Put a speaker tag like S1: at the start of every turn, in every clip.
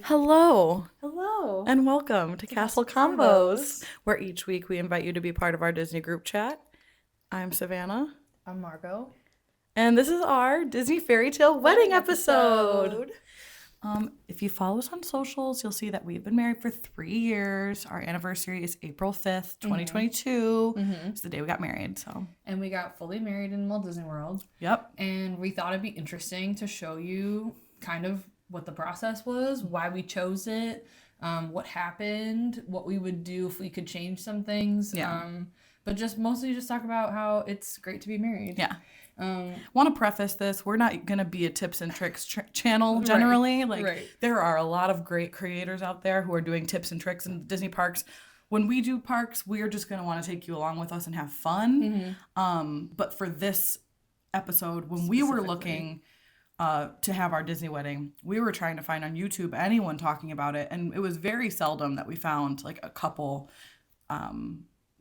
S1: Hello
S2: Hello.
S1: and welcome to Castle Combos, where each week we invite you to be part of our Disney group chat. I'm Savannah,
S2: I'm Margo.
S1: and this is our Disney Fairy Tale wedding episode. If you follow us on socials, you'll see that we've been married for 3 years. Our anniversary is April 5th, 2022. It's the day we got married, so.
S2: And we got fully married in Walt Disney World.
S1: Yep.
S2: And we thought it'd be interesting to show you kind of what the process was, why we chose it, what happened, what we would do if we could change some things.
S1: Yeah.
S2: But just mostly just talk about how it's great to be married.
S1: Yeah. Want to preface this, we're not going to be a tips and tricks channel generally. There are a lot of great creators out there who are doing tips and tricks in Disney parks. When we do parks, we're just going to want to take you along with us and have fun. But for this episode, when we were looking to have our Disney wedding, we were trying to find on YouTube anyone talking about it, and it was very seldom that we found like a couple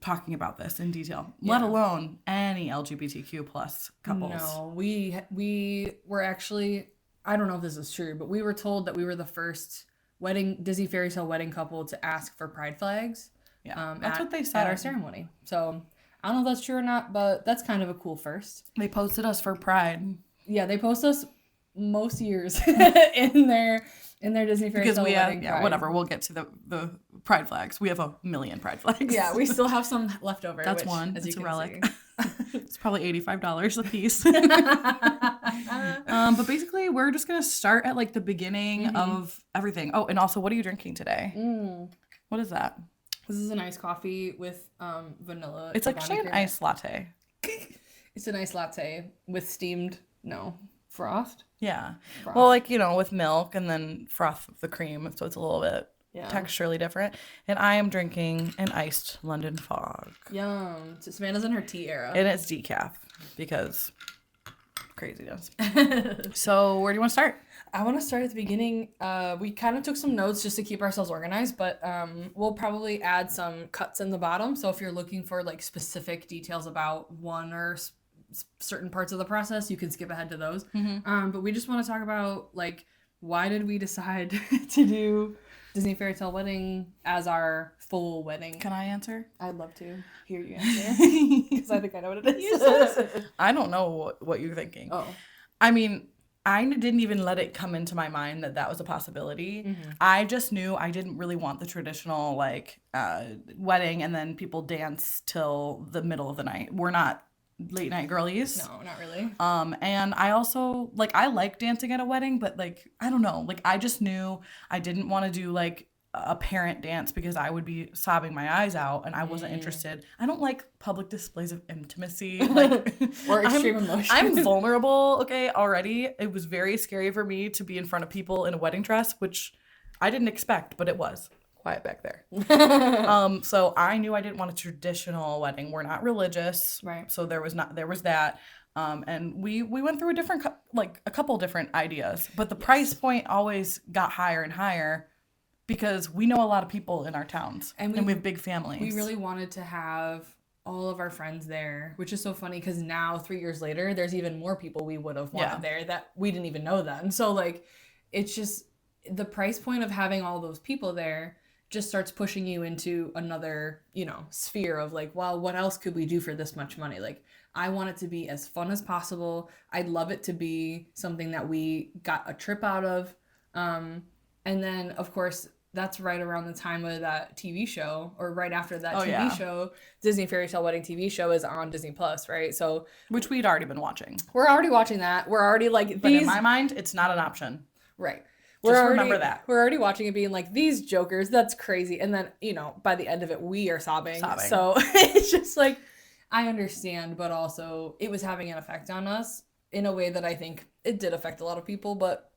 S1: talking about this in detail, let alone any LGBTQ plus couples.
S2: No, we were actually, I don't know if this is true, but we were told that we were the first Disney Fairy Tale wedding couple to ask for pride flags.
S1: Yeah, that's what they said
S2: at our ceremony. So I don't know if that's true or not, but that's kind of a cool first.
S1: They posted us for Pride.
S2: Yeah, they post us most years in their Disney Fairy Tale wedding.
S1: Yeah, whatever. We'll get to the pride flags. We have a million pride flags.
S2: Yeah, we still have some left over.
S1: That's one. It's a relic. It's probably $85 a piece. But basically, we're just gonna start at like the beginning of everything. Oh, and also, what are you drinking today? What is that?
S2: This is an iced coffee with vanilla.
S1: It's actually an iced latte.
S2: It's an iced latte with froth.
S1: Yeah. Froth. Well, like, with milk and then froth with the cream, so it's a little bit texturally different. And I am drinking an iced London Fog.
S2: Yum. So Savannah's in her tea era.
S1: And it's decaf because craziness. So where do you want to start?
S2: I want to start at the beginning. We kind of took some notes just to keep ourselves organized, but we'll probably add some cuts in the bottom. So if you're looking for like specific details about one or certain parts of the process, you can skip ahead to those. But we just want to talk about like, why did we decide to do Disney Fairy Tale wedding as our full wedding?
S1: Can I answer?
S2: I'd love to hear you answer because I think I know what it is.
S1: I don't know what you're thinking.
S2: Oh,
S1: I mean, I didn't even let it come into my mind that was a possibility. I just knew I didn't really want the traditional like wedding and then people dance till the middle of the night. We're not late night girlies.
S2: No, not really.
S1: And I also I like dancing at a wedding, but like I don't know, like I just knew I didn't want to do like a parent dance because I would be sobbing my eyes out and I wasn't interested. I don't like public displays of intimacy, like
S2: or extreme emotion.
S1: I'm vulnerable, okay, already. It was very scary for me to be in front of people in a wedding dress, which I didn't expect, but it was. Quiet back there. So I knew I didn't want a traditional wedding. We're not religious,
S2: right?
S1: So there was that, and we went through a couple different ideas, but the price point always got higher and higher because we know a lot of people in our towns and we have big families.
S2: We really wanted to have all of our friends there, which is so funny because now 3 years later, there's even more people we would have wanted there that we didn't even know then. So like, it's just the price point of having all those people there just starts pushing you into another, sphere of like, well, what else could we do for this much money? Like, I want it to be as fun as possible. I'd love it to be something that we got a trip out of. And then, of course, that's right around the time of that TV show, or right after that TV show, Disney Fairy Tale Wedding TV show is on Disney Plus, right? So,
S1: which we'd already been watching.
S2: We're already watching that. We're already like,
S1: but in my mind, it's not an option.
S2: Right.
S1: Remember that.
S2: We're already watching it being like, these jokers, that's crazy. And then, by the end of it, we are sobbing. So it's just like, I understand, but also it was having an effect on us in a way that I think it did affect a lot of people. But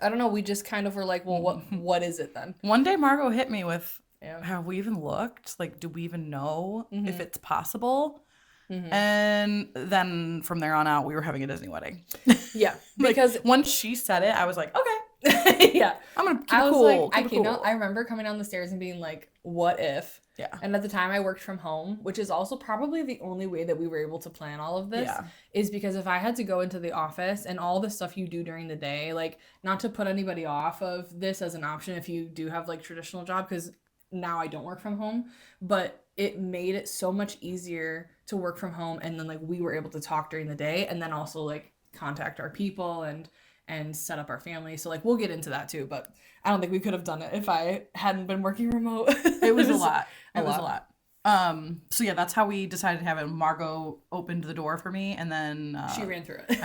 S2: I don't know. We just kind of were like, well, what is it then?
S1: One day Margo hit me with, have we even looked? Like, do we even know if it's possible? And then from there on out, we were having a Disney wedding.
S2: Yeah.
S1: Because once she said it, I was like, okay.
S2: Yeah.
S1: I'm going to keep it cool.
S2: I remember coming down the stairs and being like, what if?
S1: Yeah.
S2: And at the time I worked from home, which is also probably the only way that we were able to plan all of this, is because if I had to go into the office and all the stuff you do during the day, like, not to put anybody off of this as an option if you do have like traditional job, because now I don't work from home, but it made it so much easier to work from home. And then like we were able to talk during the day and then also like contact our people and set up our family. So like we'll get into that too, but I don't think we could have done it if I hadn't been working remote.
S1: It was a lot. It was a lot. So yeah, that's how we decided to have it. Margo opened the door for me, and then
S2: she ran through it.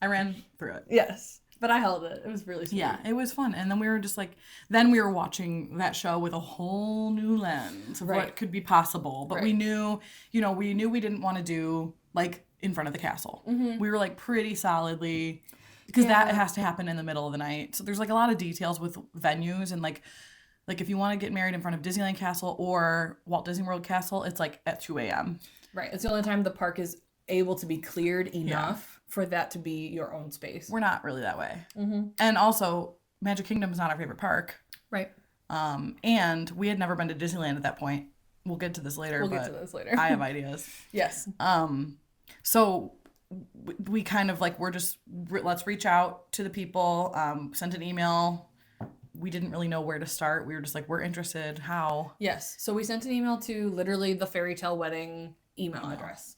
S1: I ran through it.
S2: Yes, but I held it. It was really sweet.
S1: Yeah, it was fun. And then we were just like, then we were watching that show with a whole new lens of what could be possible. But we knew we didn't want to do like in front of the castle. Mm-hmm. We were like pretty solidly. Because that has to happen in the middle of the night. So there's like a lot of details with venues and like if you want to get married in front of Disneyland Castle or Walt Disney World Castle, it's like at 2 a.m.
S2: Right. It's the only time the park is able to be cleared enough for that to be your own space.
S1: We're not really that way. Mm-hmm. And also, Magic Kingdom is not our favorite park.
S2: Right.
S1: And we had never been to Disneyland at that point. We'll get to this later. I have ideas.
S2: Yes.
S1: So we kind of like, let's reach out to the people, sent an email. We didn't really know where to start. We were just like, we're interested. How?
S2: Yes. So we sent an email to literally the Fairy Tale Wedding email address.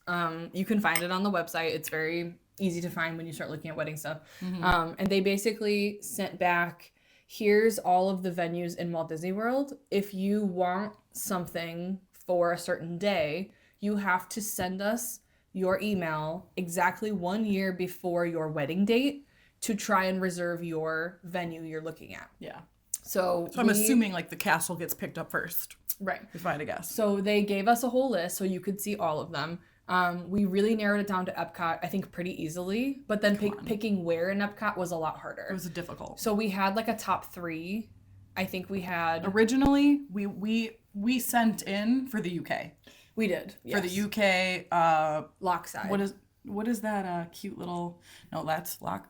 S2: You can find it on the website. It's very easy to find when you start looking at wedding stuff. Mm-hmm. And they basically sent back, here's all of the venues in Walt Disney World. If you want something for a certain day, you have to send us your email exactly 1 year before your wedding date to try and reserve your venue you're looking at.
S1: Yeah.
S2: So
S1: I'm assuming like the castle gets picked up first.
S2: Right.
S1: If I had to guess.
S2: So they gave us a whole list so you could see all of them. We really narrowed it down to EPCOT, I think, pretty easily. But then picking where in EPCOT was a lot harder.
S1: It was difficult.
S2: So we had like a top 3. I think we had...
S1: Originally, we sent in for the UK.
S2: We did. Yes.
S1: For the UK...
S2: Lockside.
S1: What is that cute little... No, that's Lock...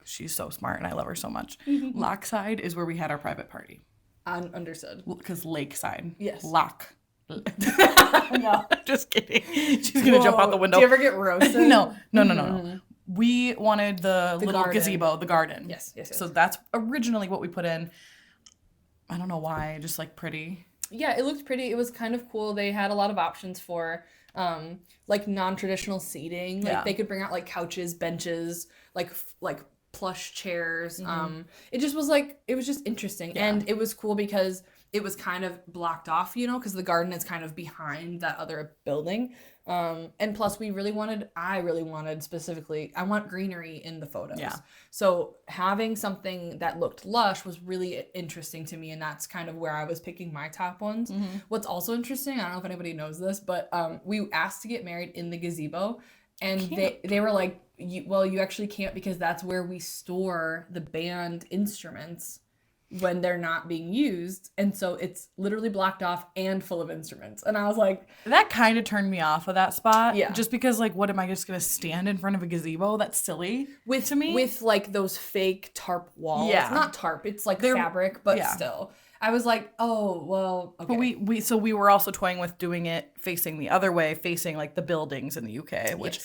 S1: She's so smart and I love her so much. Lockside is where we had our private party.
S2: Understood.
S1: Because Lakeside.
S2: Yes.
S1: Lock.
S2: No.
S1: Just kidding. She's going to jump out the window.
S2: Do you ever get roasted?
S1: No. We wanted the little
S2: garden.
S1: Gazebo, the garden.
S2: Yes.
S1: So that's originally what we put in. I don't know why. Just like pretty.
S2: Yeah, it looked pretty. It was kind of cool. They had a lot of options for like non-traditional seating. Like they could bring out like couches, benches, like plush chairs. Mm-hmm. It was just interesting. Yeah. And it was cool because it was kind of blocked off, because the garden is kind of behind that other building. And plus I really wanted specifically, I want greenery in the photos. Yeah. So having something that looked lush was really interesting to me. And that's kind of where I was picking my top ones. Mm-hmm. What's also interesting, I don't know if anybody knows this, but we asked to get married in the gazebo. And they were like, you actually can't, because that's where we store the band instruments when they're not being used. And so it's literally blocked off and full of instruments. And I was like...
S1: That kind of turned me off of that spot.
S2: Yeah.
S1: Just because, like, what, am I just going to stand in front of a gazebo? That's silly to me.
S2: With, like, those fake tarp walls. Yeah. Not tarp. It's, like, fabric, but still. I was like, oh, well, okay.
S1: But we were also toying with doing it facing the other way, facing, like, the buildings in the UK, which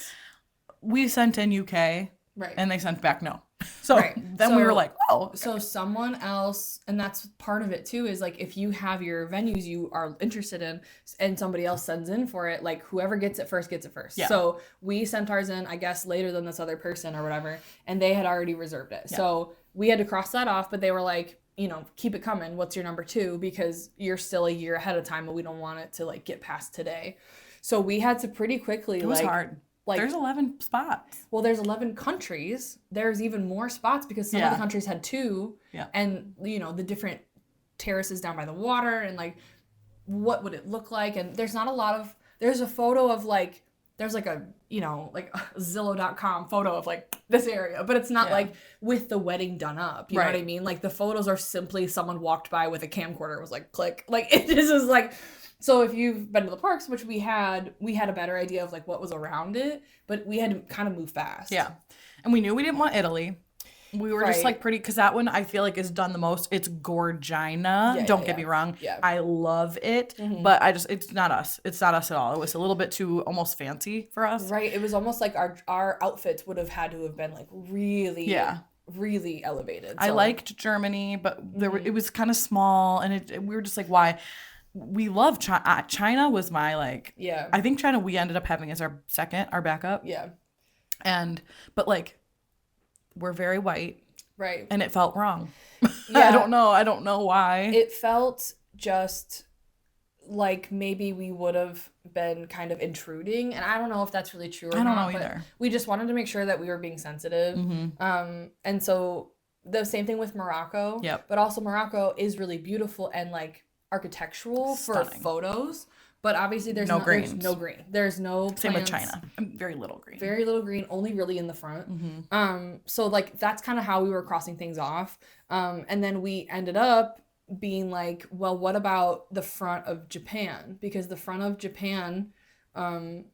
S1: we sent in UK.
S2: Right.
S1: And they sent back no. So then we were like, oh. Okay.
S2: So someone else, and that's part of it too, is like if you have your venues you are interested in and somebody else sends in for it, like whoever gets it first gets it first. Yeah. So we sent ours in, I guess, later than this other person or whatever, and they had already reserved it. Yeah. So we had to cross that off, but they were like, keep it coming. What's your number 2? Because you're still a year ahead of time, but we don't want it to like get past today. So we had to pretty quickly.
S1: It was hard. Like, there's 11 spots.
S2: Well, there's 11 countries. There's even more spots because some of the countries had 2.
S1: Yeah.
S2: And, the different terraces down by the water and, like, what would it look like? And there's not a lot of... There's a photo of, like... There's, like, a, like a Zillow.com photo of, like, this area. But it's not, like, with the wedding done up. You know what I mean? Like, the photos are simply someone walked by with a camcorder. It was, like, click. Like, it just is, like... So if you've been to the parks, which we had a better idea of like what was around it, but we had to kind of move fast.
S1: Yeah. And we knew we didn't want Italy. We were just like pretty, because that one I feel like is done the most. It's Gorgina. Don't get me wrong. Yeah. I love it, but it's not us. It's not us at all. It was a little bit too almost fancy for us.
S2: Right. It was almost like our outfits would have had to have been like really, really elevated. So.
S1: I liked Germany, but it was kind of small, and we were just like, why? We love China. China was my like. Yeah. I think China we ended up having as our backup. Yeah. But like, we're very white. Right. And it felt wrong. Yeah. I don't know why.
S2: It felt just like maybe we would have been kind of intruding. And I don't know if that's really true or not. I don't know either. We just wanted to make sure that we were being sensitive. And so the same thing with Morocco. Yep. But also Morocco is really beautiful and like architectural for photos. But obviously there's no green. There's no plants.
S1: Same with China. Very little green.
S2: Very little green, only really in the front. So like that's kind of how we were crossing things off. And then we ended up being like, well, what about the front of Japan? Because the front of Japan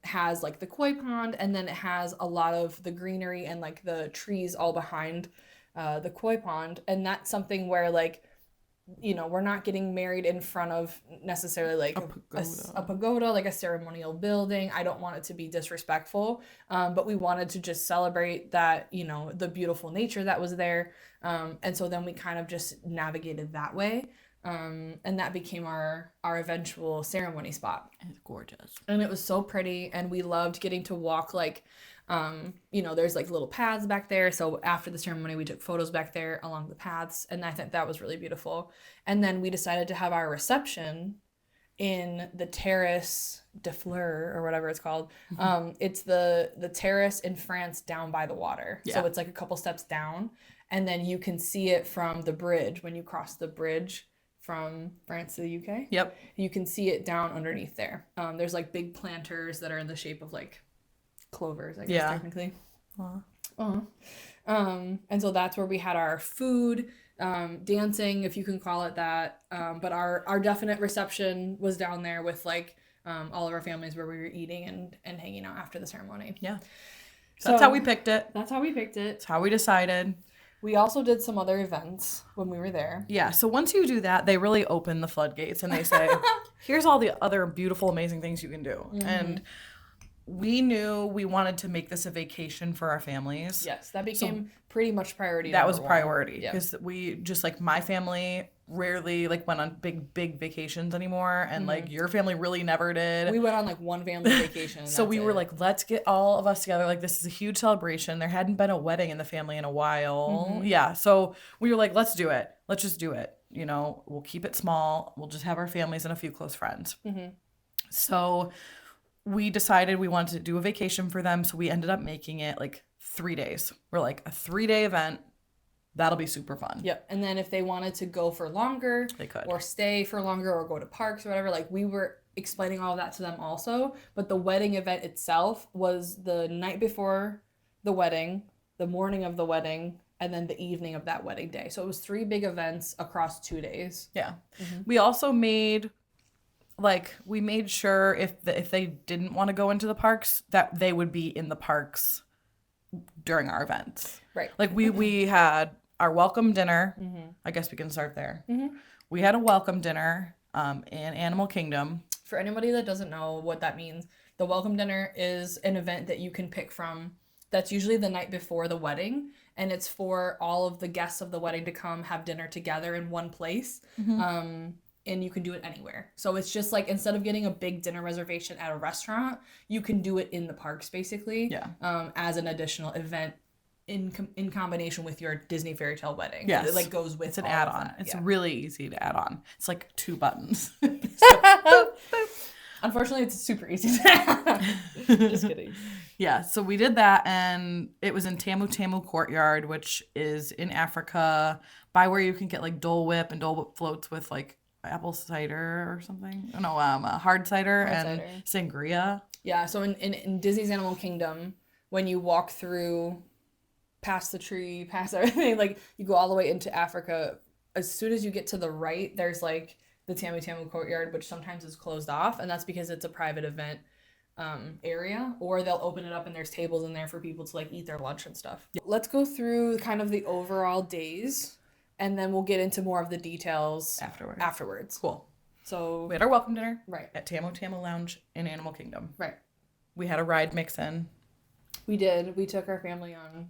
S2: has like the koi pond, and then it has a lot of the greenery and like the trees all behind the koi pond. And that's something where like, you know, we're not getting married in front of necessarily like a pagoda, like a ceremonial building. I don't want it to be disrespectful, but we wanted to just celebrate that, you know, the beautiful nature that was there. And so then we kind of just navigated that way. And that became our eventual ceremony spot.
S1: It's gorgeous.
S2: And it was so pretty. And we loved getting to walk like, you know, there's like little paths back there. So after the ceremony, we took photos back there along the paths. And I think that was really beautiful. And then we decided to have our reception in the Terrace de Fleur or whatever it's called. It's the terrace in France down by the water. Yeah. So it's like a couple steps down. And then you can see it from the bridge when you cross the bridge from France to the UK. Yep. You can see it down underneath there. There's like big planters that are in the shape of like clovers, I guess, technically. And so that's where we had our food, dancing, if you can call it that. But our definite reception was down there with like all of our families where we were eating and hanging out after the ceremony.
S1: Yeah. So that's how we picked it.
S2: That's how we picked it.
S1: That's how we decided.
S2: We also did some other events when we were there.
S1: Yeah, so once you do that, they really open the floodgates and they say, here's all the other beautiful, amazing things you can do. And we knew we wanted to make this a vacation for our families.
S2: Yes, that became pretty much priority.
S1: That was priority because we just like my family rarely like went on big vacations anymore, and like your family really never did.
S2: We went on like one family vacation.
S1: So we were like, let's get all of us together. Like this is a huge celebration. There hadn't been a wedding in the family in a while. Yeah, so we were like, let's do it. Let's just do it. You know, we'll keep it small. We'll just have our families and a few close friends. So we decided we wanted to do a vacation for them, so we ended up making it like 3 days. We're like a 3-day event. That'll be super fun.
S2: Yep. And then if they wanted to go for longer,
S1: they could,
S2: or stay for longer, or go to parks or whatever, like we were explaining all of that to them also. But the wedding event itself was the night before the wedding, the morning of the wedding, and then the evening of that wedding day. So it was 3 big events across 2 days.
S1: Yeah. We also made sure if they didn't want to go into the parks, that they would be in the parks during our events. Right. Like we had our welcome dinner. I guess we can start there. We had a welcome dinner in Animal Kingdom.
S2: For anybody that doesn't know what that means, the welcome dinner is an event that you can pick from that's usually the night before the wedding, and it's for all of the guests of the wedding to come have dinner together in one place. And you can do it anywhere. So it's just like, instead of getting a big dinner reservation at a restaurant, you can do it in the parks basically. Yeah. As an additional event in combination with your Disney fairy tale wedding.
S1: Yes.
S2: It like goes with.
S1: It's an add-on. It's really easy to add on. It's like 2 buttons.
S2: Unfortunately, it's super easy to add. Just kidding.
S1: Yeah, so we did that, and it was in Tamu Tamu Courtyard, which is in Africa, by where you can get like Dole Whip, and Dole Whip floats with like apple cider or something. No, hard cider and sangria. Yeah,
S2: so in Disney's Animal Kingdom, when you walk through past the tree, past everything, like you go all the way into Africa, as soon as you get to the right, there's like the Tamu Tamu Courtyard, which sometimes is closed off, and that's because it's a private event area, or they'll open it up and there's tables in there for people to like eat their lunch and stuff. Let's go through kind of the overall days, and then we'll get into more of the details afterwards.
S1: Cool.
S2: So
S1: we had our welcome dinner
S2: at
S1: Tamo Lounge in Animal Kingdom.
S2: Right.
S1: We had a ride mix-in.
S2: We did. We took our family on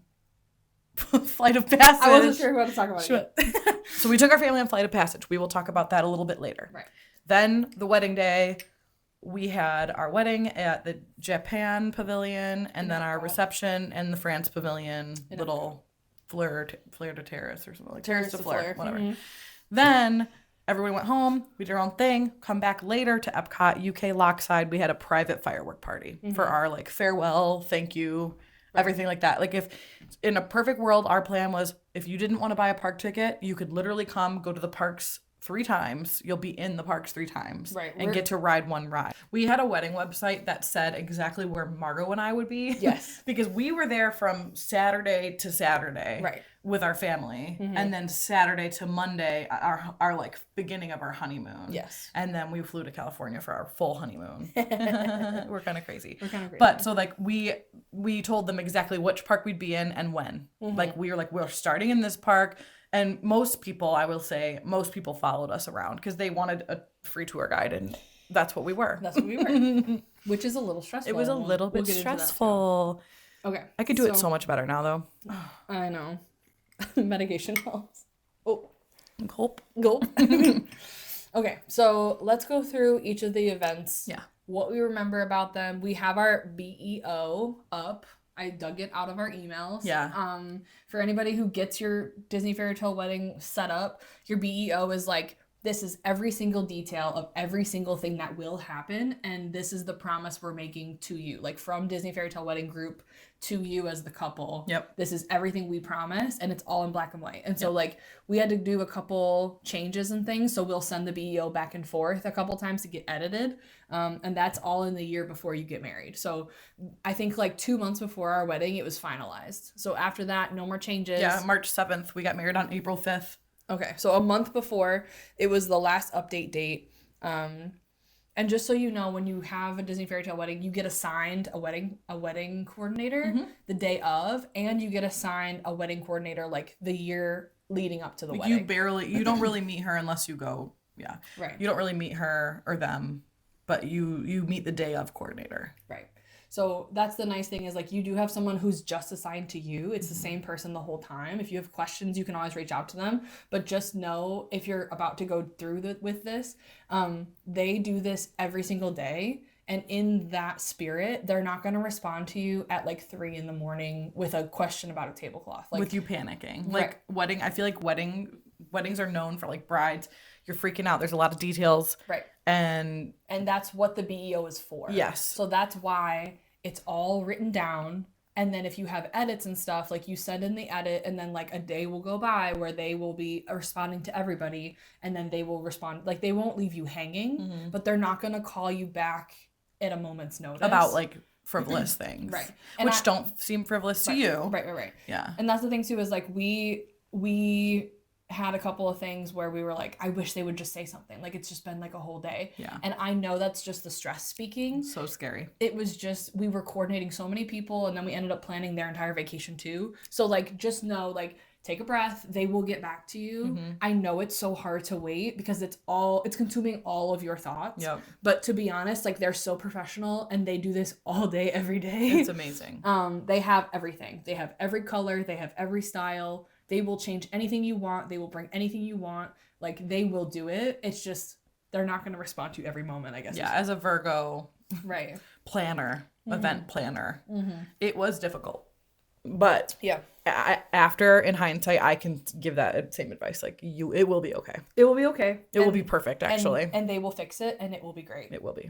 S1: Flight of Passage.
S2: I wasn't sure what to talk about it.
S1: So we took our family on Flight of Passage. We will talk about that a little bit later.
S2: Right.
S1: Then the wedding day, we had our wedding at the Japan Pavilion, and then our reception in the France Pavilion, little fleur de terrace or something like
S2: Terrace de Fleur,
S1: whatever.
S2: Mm-hmm.
S1: Then everybody went home. We did our own thing. Come back later to EPCOT UK Lockside. We had a private firework party for our like farewell, thank you, everything like that. Like if in a perfect world, our plan was if you didn't want to buy a park ticket, you could literally go to the parks 3 times. You'll be in the parks 3 times and get to ride one ride. We had a wedding website that said exactly where Margo and I would be.
S2: Yes.
S1: Because we were there from Saturday to Saturday with our family. Mm-hmm. And then Saturday to Monday, our like beginning of our honeymoon.
S2: Yes.
S1: And then we flew to California for our full honeymoon. We're kind of crazy. But so like we told them exactly which park we'd be in and when. Mm-hmm. Like we were like, we're starting in this park. And most people followed us around because they wanted a free tour guide, and that's what we were.
S2: Which is a little stressful.
S1: It was a little bit stressful.
S2: Okay.
S1: I could do it so much better now, though.
S2: I know. Medication helps. Oh.
S1: Gulp.
S2: Okay, so let's go through each of the events.
S1: Yeah.
S2: What we remember about them. We have our BEO up. I dug it out of our emails.
S1: Yeah.
S2: For anybody who gets your Disney Fairy Tale wedding set up, your BEO is like, this is every single detail of every single thing that will happen, and this is the promise we're making to you. Like from Disney Fairy Tale Wedding Group to you as the couple.
S1: Yep.
S2: This is everything we promise, and it's all in black and white. And so like we had to do a couple changes and things, so we'll send the BEO back and forth a couple times to get edited. And that's all in the year before you get married. So I think like 2 months before our wedding, it was finalized. So after that, no more changes.
S1: Yeah, March 7th. We got married on April 5th.
S2: Okay, so a month before, it was the last update date. And just so you know, when you have a Disney Fairy Tale wedding, you get assigned a wedding coordinator the day of, and you get assigned a wedding coordinator like the year leading up to the wedding.
S1: You don't really meet her unless you go. Yeah.
S2: Right.
S1: You don't really meet her or them, but you meet the day of coordinator.
S2: Right. So that's the nice thing is like you do have someone who's just assigned to you. It's the same person the whole time. If you have questions, you can always reach out to them. But just know if you're about to go through with this, they do this every single day. And in that spirit, they're not going to respond to you at like 3 a.m. with a question about a tablecloth. Like,
S1: with you panicking. Like wedding, I feel like weddings are known for like brides. You're freaking out. There's a lot of details.
S2: Right.
S1: And
S2: that's what the BEO is for.
S1: Yes.
S2: So that's why it's all written down. And then if you have edits and stuff, like you send in the edit and then like a day will go by where they will be responding to everybody and then they will respond. Like they won't leave you hanging, but they're not going to call you back at a moment's notice.
S1: About like frivolous things.
S2: Right.
S1: Which don't seem frivolous to you.
S2: Right.
S1: Yeah.
S2: And that's the thing too is like we had a couple of things where we were like, I wish they would just say something. Like it's just been like a whole day.
S1: Yeah.
S2: And I know that's just the stress speaking.
S1: So scary.
S2: It was just, we were coordinating so many people and then we ended up planning their entire vacation too. So like, just know, like, take a breath. They will get back to you. Mm-hmm. I know it's so hard to wait because it's consuming all of your thoughts.
S1: Yep.
S2: But to be honest, like they're so professional and they do this all day, every day.
S1: It's amazing.
S2: They have everything. They have every color. They have every style. They will change anything you want. They will bring anything you want. Like, they will do it. It's just, they're not going to respond to you every moment, I guess.
S1: Yeah, as a Virgo
S2: planner,
S1: event planner, it was difficult. But after, in hindsight, I can give that same advice. Like, it will be okay.
S2: It will be okay.
S1: It will be perfect, actually.
S2: And they will fix it, and it will be great.
S1: It will be.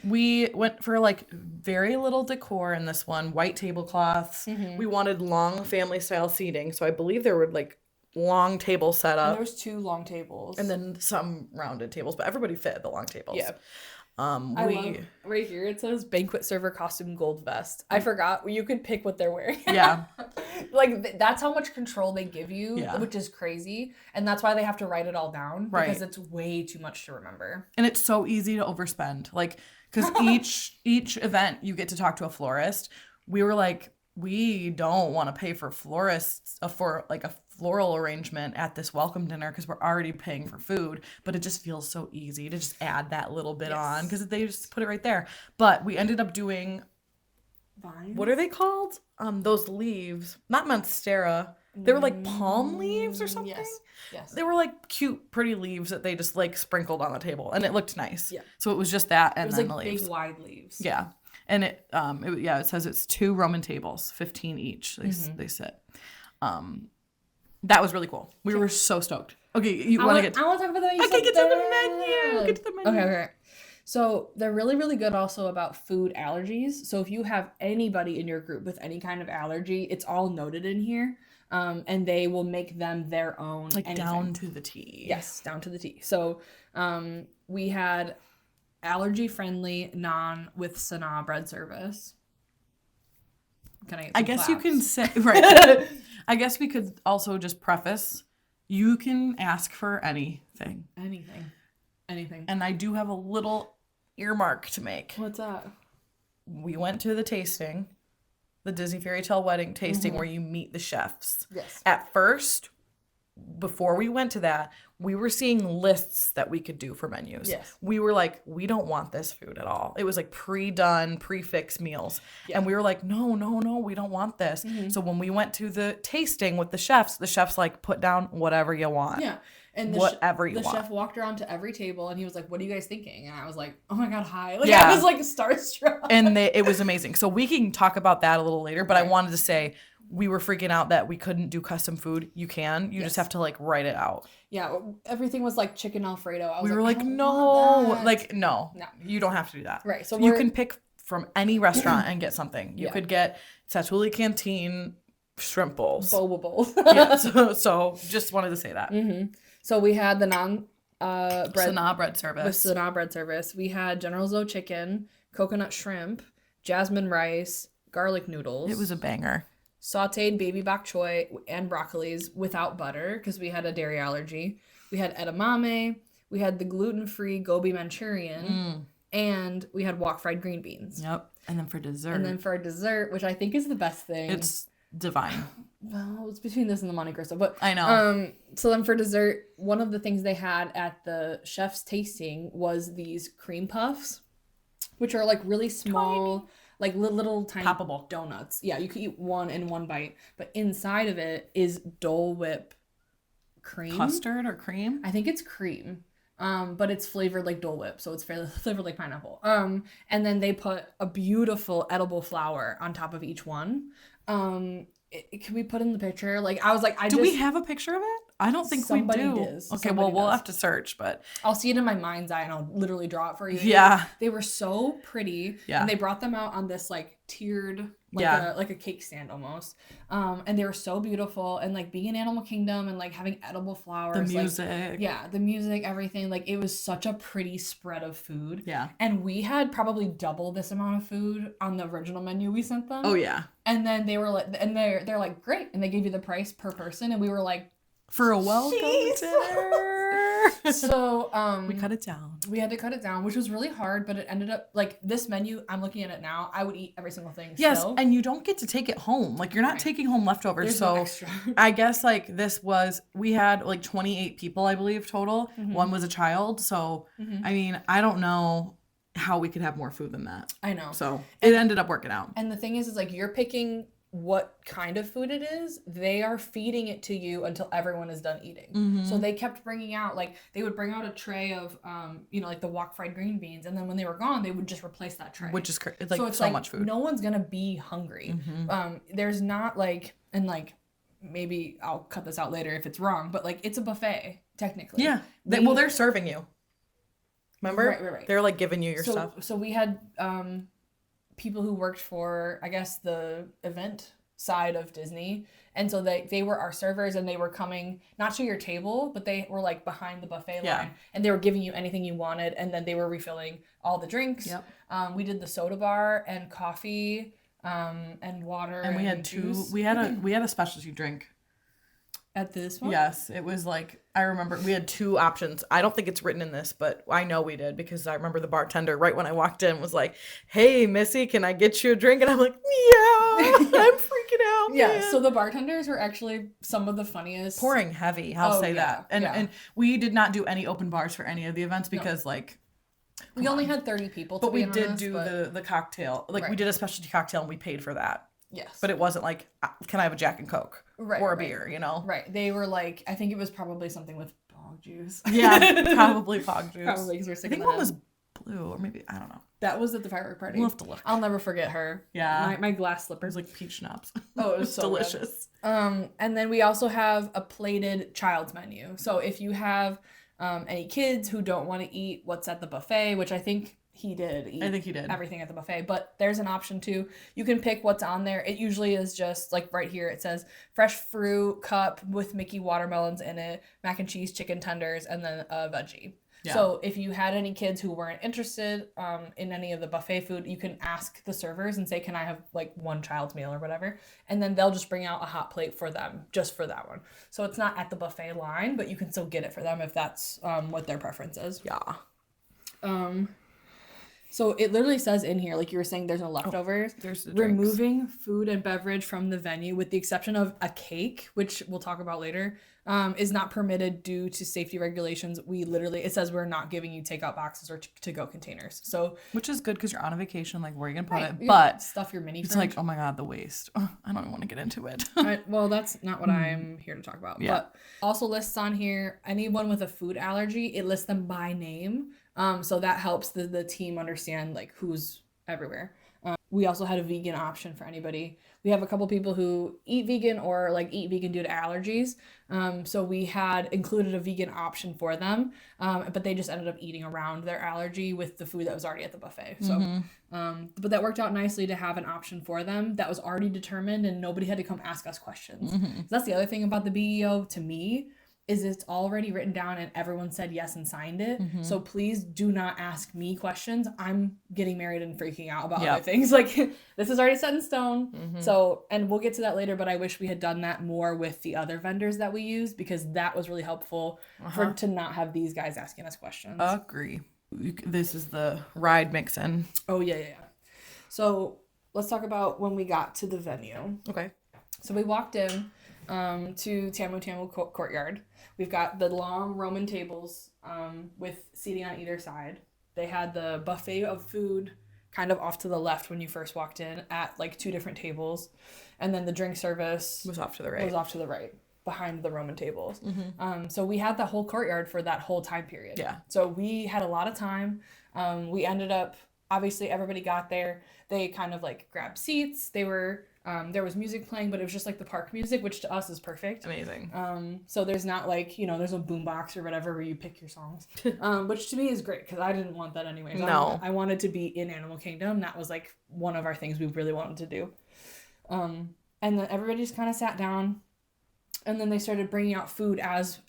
S1: We went for, like, very little decor in this one. White tablecloths. Mm-hmm. We wanted long family-style seating, so I believe there were, like, long tables set up.
S2: And there was 2 long tables.
S1: And then some rounded tables, but everybody fit at the long tables.
S2: Yeah. I love right here it says banquet server costume gold vest. I forgot you could pick what they're wearing.
S1: Yeah.
S2: Like that's how much control they give you, which is crazy. And that's why they have to write it all down because it's way too much to remember.
S1: And it's so easy to overspend. Like, because each event you get to talk to a florist. We were like, we don't want to pay for florists for like a floral arrangement at this welcome dinner because we're already paying for food, but it just feels so easy to just add that little bit on because they just put it right there. But we ended up doing
S2: vines?
S1: What are they called? Those leaves, not monstera. They were like palm leaves or something.
S2: Yes.
S1: They were like cute, pretty leaves that they just like sprinkled on the table, and it looked nice. Yeah. So it was just that, and then
S2: like
S1: the leaves.
S2: Big wide leaves.
S1: Yeah. And it says it's 2 Roman tables, 15 each. They sit. That was really cool. We were so stoked. Okay, you want to get?
S2: I want to talk about the menu.
S1: Okay, get to the menu.
S2: Okay. So they're really, really good also about food allergies. So if you have anybody in your group with any kind of allergy, it's all noted in here. And they will make them their own.
S1: Like
S2: anything.
S1: Down to the T.
S2: Yes, down to the T. So we had allergy-friendly naan with Sanaa bread service. Can I get some
S1: guess
S2: claps?
S1: you can say, right. I guess we could also just preface, you can ask for anything.
S2: Anything.
S1: And I do have a little earmark to make.
S2: What's that?
S1: We went to the tasting, the Disney Fairy Tale Wedding tasting, where you meet the chefs.
S2: Yes.
S1: At first, before we went to that, we were seeing lists that we could do for menus.
S2: Yes.
S1: We were like, we don't want this food at all. It was like pre-done, prefix meals. Yeah. And we were like, no, we don't want this. So when we went to the tasting with the chefs like, put down whatever you want.
S2: Yeah. And the chef walked around to every table and he was like, what are you guys thinking? And I was like, oh my God, hi. Like, I was like starstruck.
S1: And it was amazing. So we can talk about that a little later, but I wanted to say, we were freaking out that we couldn't do custom food. You can. You just have to like write it out.
S2: Yeah. Everything was like chicken Alfredo.
S1: We were like, no. Like, no. You don't have to do that.
S2: Right. So
S1: you can pick from any restaurant and get something. You could get Satuli Canteen shrimp bowls.
S2: Boba bowls.
S1: Yeah. So just wanted to say that.
S2: So we had the naan
S1: Sanaa bread service.
S2: With Sanaa bread service. We had General Tso chicken, coconut shrimp, jasmine rice, garlic noodles.
S1: It was a banger.
S2: Sauteed baby bok choy and broccolis without butter because we had a dairy allergy. We had edamame. We had the gluten-free gobi Manchurian. And we had wok fried green beans.
S1: Yep. And then for dessert,
S2: which I think is the best thing.
S1: It's divine.
S2: Well, it's between this and the Monte Cristo, but
S1: I know.
S2: So then for dessert, one of the things they had at the chef's tasting was these cream puffs, which are like really small, like little tiny
S1: poppable
S2: donuts. Yeah, you could eat one in one bite, but inside of it is Dole Whip cream.
S1: Custard or cream?
S2: I think it's cream. But it's flavored like Dole Whip, so it's flavored like pineapple. And then they put a beautiful edible flower on top of each one. Can we put in the picture? Like, I was like,
S1: do we have a picture of it? I don't think we do. Okay, well, we'll have to search, but
S2: I'll see it in my mind's eye and I'll literally draw it for you.
S1: Yeah.
S2: They were so pretty. Yeah. And they brought them out on this like tiered, like a cake stand almost. And they were so beautiful, and like being in Animal Kingdom and like having edible flowers.
S1: The music.
S2: Like, the music, everything. Like, it was such a pretty spread of food.
S1: Yeah.
S2: And we had probably double this amount of food on the original menu we sent them.
S1: Oh yeah.
S2: And then they were like, and they're like, great. And they gave you the price per person, and we were like,
S1: for a welcome dinner.
S2: So
S1: we cut it down.
S2: We had to cut it down, which was really hard, but it ended up like this menu. I'm looking at it now. I would eat every single thing.
S1: Yes,
S2: still.
S1: And you don't get to take it home. Like, you're not taking home leftovers.
S2: There's
S1: so
S2: no extra.
S1: I guess like we had like 28 people, I believe, total. One was a child. So I mean, I don't know how we could have more food than that.
S2: I know.
S1: So it ended up working out.
S2: And the thing is like, you're picking what kind of food it is. They are feeding it to you until everyone is done eating. So they kept bringing out, like, they would bring out a tray of like the wok fried green beans, and then when they were gone they would just replace that tray,
S1: which is it's like so much food.
S2: No one's gonna be hungry. There's not like, and like, maybe I'll cut this out later if it's wrong, but like, it's a buffet technically.
S1: Yeah. They're serving you, remember?
S2: Right.
S1: They're like giving you your stuff.
S2: So we had people who worked for, I guess, the event side of Disney. And so they were our servers, and they were coming not to your table, but they were like behind the buffet line, and they were giving you anything you wanted, and then they were refilling all the drinks.
S1: Yep.
S2: We did the soda bar and coffee, and water,
S1: and we had
S2: juice.
S1: we had a specialty drink.
S2: At this one?
S1: Yes, it was like, I remember we had 2 options. I don't think it's written in this, but I know we did, because I remember the bartender right when I walked in was like, "Hey, Missy, can I get you a drink?" And I'm like, "Yeah." I'm freaking out.
S2: Yeah,
S1: man.
S2: so the bartenders were actually some of the funniest.
S1: Pouring heavy, I'll say that. And we did not do any open bars for any of the events because
S2: we only had 30 people, to be honest,
S1: did do the cocktail. Like, we did a specialty cocktail and we paid for that.
S2: Yes.
S1: But it wasn't like, can I have a Jack and Coke? Or a beer, you know?
S2: Right. They were like, I think it was probably something with bog juice.
S1: Yeah, probably bog juice.
S2: Probably, because we're sick
S1: I think one was blue, or maybe, I don't know.
S2: That was at the firework party.
S1: We'll have to look.
S2: I'll never forget her.
S1: Yeah.
S2: My glass slippers.
S1: Like peach schnapps.
S2: Oh, it was so
S1: delicious.
S2: Good. And then we also have a plated child's menu. So if you have any kids who don't want to eat what's at the buffet, which I think he did eat.
S1: I think he did.
S2: Everything at the buffet, but there's an option too. You can pick what's on there. It usually is just like right here. It says fresh fruit cup with Mickey watermelons in it, mac and cheese, chicken tenders, and then a veggie. Yeah. So if you had any kids who weren't interested in any of the buffet food, you can ask the servers and say, "Can I have like one child's meal or whatever?" And then they'll just bring out a hot plate for them, just for that one. So it's not at the buffet line, but you can still get it for them if that's what their preference is.
S1: Yeah.
S2: So it literally says in here, like you were saying, there's no leftovers.
S1: There's the
S2: removing food and beverage from the venue, with the exception of a cake, which we'll talk about later, is not permitted due to safety regulations. It says we're not giving you takeout boxes or to-go containers. So,
S1: which is good because you're on a vacation, like where are you gonna put it?
S2: You
S1: but
S2: stuff your mini.
S1: It's
S2: fridge.
S1: like, oh my god, the waste. I don't even want to get into it.
S2: Well, that's not what I'm here to talk about. Yeah. But also lists on here anyone with a food allergy. It lists them by name. So that helps the team understand like who's everywhere. We also had a vegan option for anybody. We have a couple people who eat vegan or like eat vegan due to allergies. So we had included a vegan option for them, but they just ended up eating around their allergy with the food that was already at the buffet. So, but that worked out nicely to have an option for them that was already determined, and nobody had to come ask us questions. So that's the other thing about the BEO to me, is it's already written down and everyone said yes and signed it. So please do not ask me questions. I'm getting married and freaking out about other things. Like, this is already set in stone. So, and we'll get to that later, but I wish we had done that more with the other vendors that we used, because that was really helpful to not have these guys asking us questions.
S1: Agree. This is the ride mix-in.
S2: Oh, yeah. So let's talk about when we got to the venue.
S1: Okay.
S2: So we walked in to Tamu Tamu Courtyard. We've got the long Roman tables with seating on either side. They had the buffet of food kind of off to the left when you first walked in at like 2 different tables. And then the drink service
S1: was off to the right.
S2: Behind the Roman tables. So we had the whole courtyard for that whole time period.
S1: Yeah.
S2: So we had a lot of time. We ended up, obviously everybody got there. They kind of like grabbed seats. They were... there was music playing, but it was just like the park music, which to us is perfect.
S1: Amazing.
S2: So there's not like, there's no boombox or whatever where you pick your songs, which to me is great because I didn't want that anyway.
S1: No.
S2: I wanted to be in Animal Kingdom. That was like one of our things we really wanted to do. And then everybody just kind of sat down, and then they started bringing out food as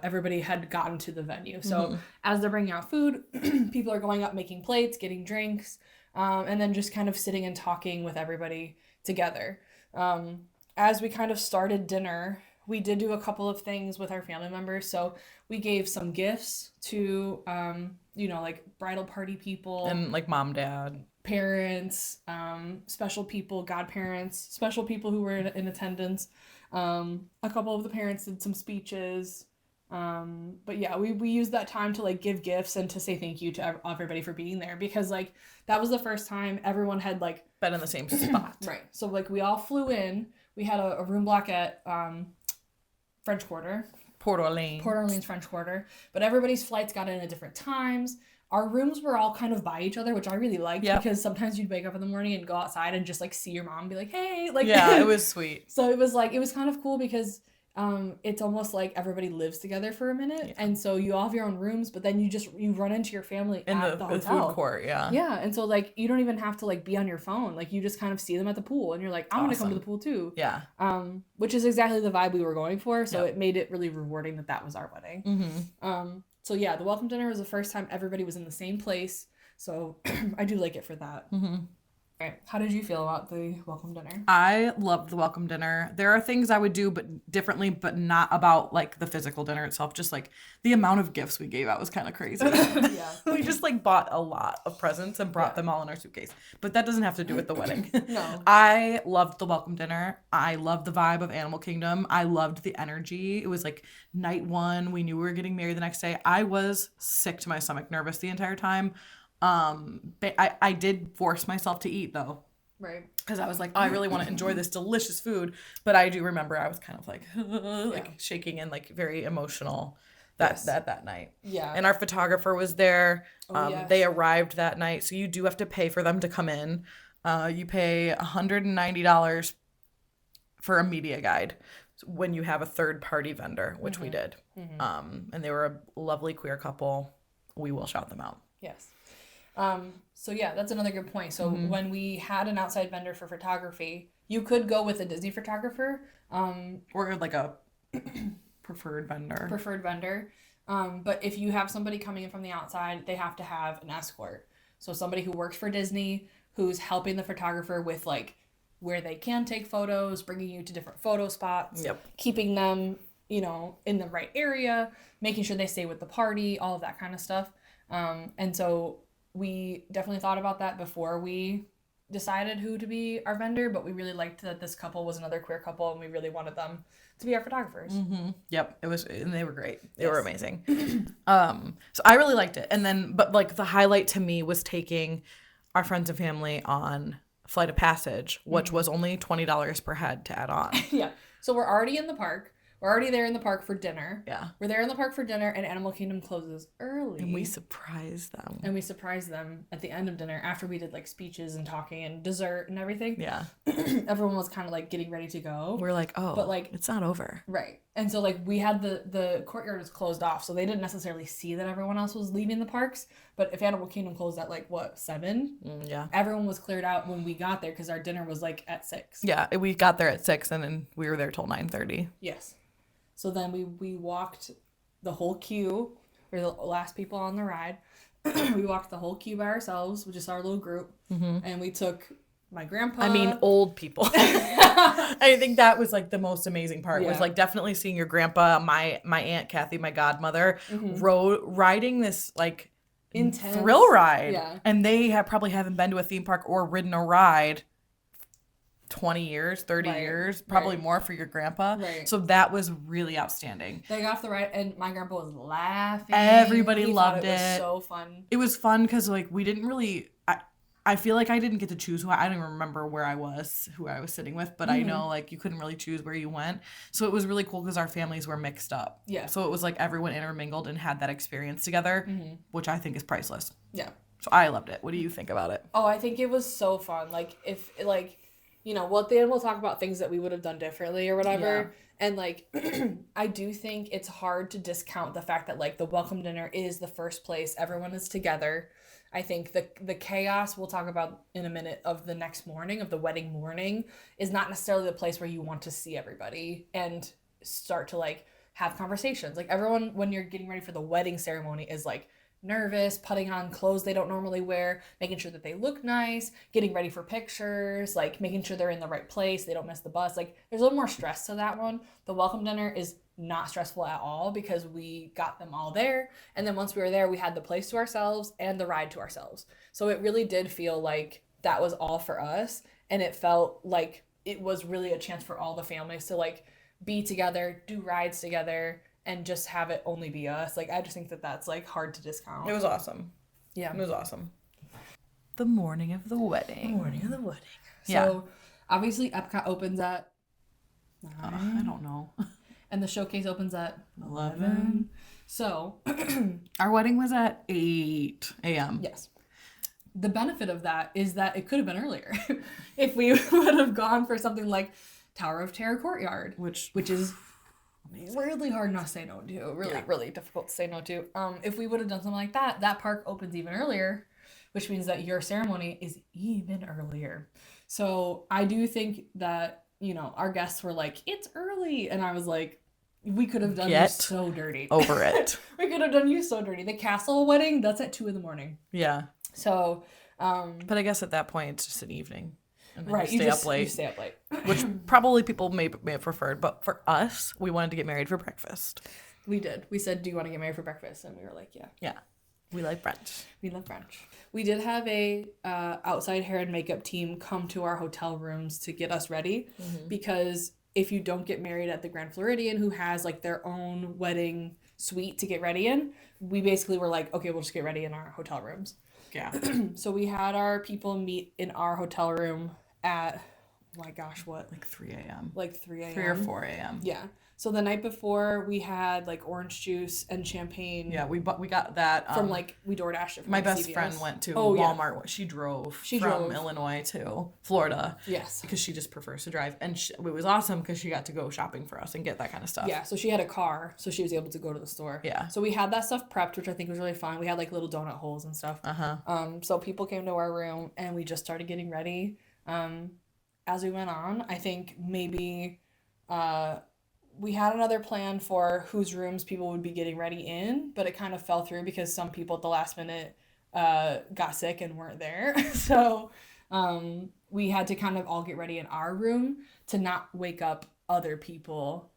S2: everybody had gotten to the venue. So as they're bringing out food, people are going up, making plates, getting drinks, and then just kind of sitting and talking with everybody together. As we kind of started dinner, we did do a couple of things with our family members. So we gave some gifts to, like bridal party people.
S1: And like mom, dad.
S2: Parents, special people, godparents, special people who were in attendance. A couple of the parents did some speeches. But yeah, we used that time to like give gifts and to say thank you to everybody for being there, because like that was the first time everyone had like
S1: been in the same spot.
S2: Right. So like we all flew in. We had a room block at French Quarter.
S1: Port Orleans
S2: French Quarter. But everybody's flights got in at different times. Our rooms were all kind of by each other, which I really liked because sometimes you'd wake up in the morning and go outside and just like see your mom and be like, hey, like,
S1: yeah, it was sweet.
S2: So it was kind of cool because it's almost like everybody lives together for a minute, and so you all have your own rooms, but then you run into your family
S1: in
S2: at the hotel.
S1: food court.
S2: Yeah, and so like you don't even have to like be on your phone, like you just kind of see them at the pool, and you're like, I want to come to the pool too.
S1: Yeah.
S2: Which is exactly the vibe we were going for, so it made it really rewarding that was our wedding. So yeah, the welcome dinner was the first time everybody was in the same place, so I do like it for that. Right. How did you feel about the welcome dinner?
S1: I loved the welcome dinner. There are things I would do differently, but not about like the physical dinner itself. Just like the amount of gifts we gave out was kind of crazy. Yeah. We just like bought a lot of presents and brought them all in our suitcase. But that doesn't have to do with the wedding.
S2: No.
S1: I loved the welcome dinner. I loved the vibe of Animal Kingdom. I loved the energy. It was like night one. We knew we were getting married the next day. I was sick to my stomach, nervous the entire time. But I did force myself to eat though.
S2: Right.
S1: Because I was like, oh, I really want to enjoy this delicious food. But I do remember I was kind of like, shaking and like very emotional that night.
S2: Yeah.
S1: And our photographer was there. They arrived that night. So you do have to pay for them to come in. You pay $190 for a media guide when you have a third party vendor, which we did. And they were a lovely queer couple. We will shout them out.
S2: Yes. So yeah, that's another good point. So when we had an outside vendor for photography, you could go with a Disney photographer,
S1: or like a preferred vendor.
S2: But if you have somebody coming in from the outside, they have to have an escort. So somebody who works for Disney, who's helping the photographer with like where they can take photos, bringing you to different photo spots, keeping them, in the right area, making sure they stay with the party, all of that kind of stuff. And so we definitely thought about that before we decided who to be our vendor, but we really liked that this couple was another queer couple, and we really wanted them to be our photographers.
S1: Yep, and they were great. They were amazing. So I really liked it. And then, but like the highlight to me was taking our friends and family on Flight of Passage, which was only $20 per head to add on.
S2: Yeah. So we're already in the park. We're already there in the park for dinner.
S1: Yeah.
S2: We're there in the park for dinner, and Animal Kingdom closes early.
S1: And we surprised them.
S2: At the end of dinner after we did like speeches and talking and dessert and everything.
S1: Yeah.
S2: Everyone was kind of like getting ready to go.
S1: We're like, oh, but like it's not over.
S2: Right. And so like we had the courtyard was closed off, so they didn't necessarily see that everyone else was leaving the parks. But if Animal Kingdom closed at like 7?
S1: Yeah.
S2: Everyone was cleared out when we got there because our dinner was like at 6.
S1: Yeah, we got there at 6 and then we were there till 9:30.
S2: Yes. So then we walked the whole queue. We were the last people on the ride. We walked the whole queue by ourselves, with just our little group. And we took my grandpa.
S1: I mean, old people. I think that was like the most amazing part. Was like definitely seeing your grandpa, my Aunt Kathy, my godmother, riding this like intense thrill ride. Yeah. And they probably haven't been to a theme park or ridden a ride 20 years, 30 years, probably more for your grandpa. Right. So that was really outstanding.
S2: They got off the ride and my grandpa was laughing.
S1: Everybody loved it.
S2: It was so fun.
S1: It was fun because like we didn't really, I feel like I didn't get to choose I don't even remember who I was sitting with, but I know like you couldn't really choose where you went. So it was really cool because our families were mixed up. Yeah. So it was like everyone intermingled and had that experience together, which I think is priceless. Yeah. So I loved it. What do you think about it?
S2: Oh, I think it was so fun. Like if like, then we'll talk about things that we would have done differently or whatever. Yeah. And like, I do think it's hard to discount the fact that like the welcome dinner is the first place everyone is together. I think the chaos we'll talk about in a minute of the next morning, of the wedding morning, is not necessarily the place where you want to see everybody and start to like have conversations. Like everyone, when you're getting ready for the wedding ceremony, is like nervous, putting on clothes they don't normally wear, making sure that they look nice, getting ready for pictures, like making sure they're in the right place, they don't miss the bus. Like there's a little more stress to that one. The welcome dinner is not stressful at all because we got them all there. And then once we were there, we had the place to ourselves and the ride to ourselves. So it really did feel like that was all for us. And it felt like it was really a chance for all the families to like be together, do rides together, and just have it only be us. Like, I just think that that's, like, hard to discount.
S1: It was awesome. Yeah. It was awesome. The morning of the wedding. So,
S2: obviously, EPCOT opens at 9.
S1: I don't know.
S2: And the showcase opens at 11. So.
S1: Our wedding was at 8 a.m.
S2: Yes. The benefit of that is that it could have been earlier. If we would have gone for something like Tower of Terror Courtyard. Which is really hard not to say no to. Really difficult to say no to. If we would have done something like that, that park opens even earlier, which means that your ceremony is even earlier. So I do think that, you know, our guests were like, it's early. And I was like, we could have done you so dirty.
S1: Over it.
S2: We could have done you so dirty. The castle wedding, that's at 2 a.m.
S1: Yeah.
S2: So,
S1: but I guess at that point, it's just an evening. And then
S2: right.
S1: You stay up late. Which probably people may have preferred. But for us, we wanted to get married for breakfast.
S2: We did. We said, do you want to get married for breakfast? And we were like, yeah.
S1: Yeah. We like brunch.
S2: We love brunch. We did have a outside hair and makeup team come to our hotel rooms to get us ready because if you don't get married at the Grand Floridian, who has like their own wedding suite to get ready in, we basically were like, okay, we'll just get ready in our hotel rooms.
S1: Yeah.
S2: So we had our people meet in our hotel room at, oh my gosh, what?
S1: Like 3 a.m.
S2: Like 3 a.m.
S1: 3 or 4 a.m.
S2: Yeah. So the night before we had like orange juice and champagne.
S1: Yeah, we got that
S2: from like we DoorDashed it from
S1: my
S2: like
S1: best
S2: CVS.
S1: friend went to Walmart. Yeah. She drove from Illinois to Florida.
S2: Yes.
S1: Because she just prefers to drive. And it was awesome because she got to go shopping for us and get that kind of stuff.
S2: Yeah, so she had a car, so she was able to go to the store. Yeah. So we had that stuff prepped, which I think was really fun. We had like little donut holes and stuff. So people came to our room and we just started getting ready. As we went on, I think maybe we had another plan for whose rooms people would be getting ready in, but it kind of fell through because some people at the last minute got sick and weren't there. So we had to kind of all get ready in our room to not wake up other people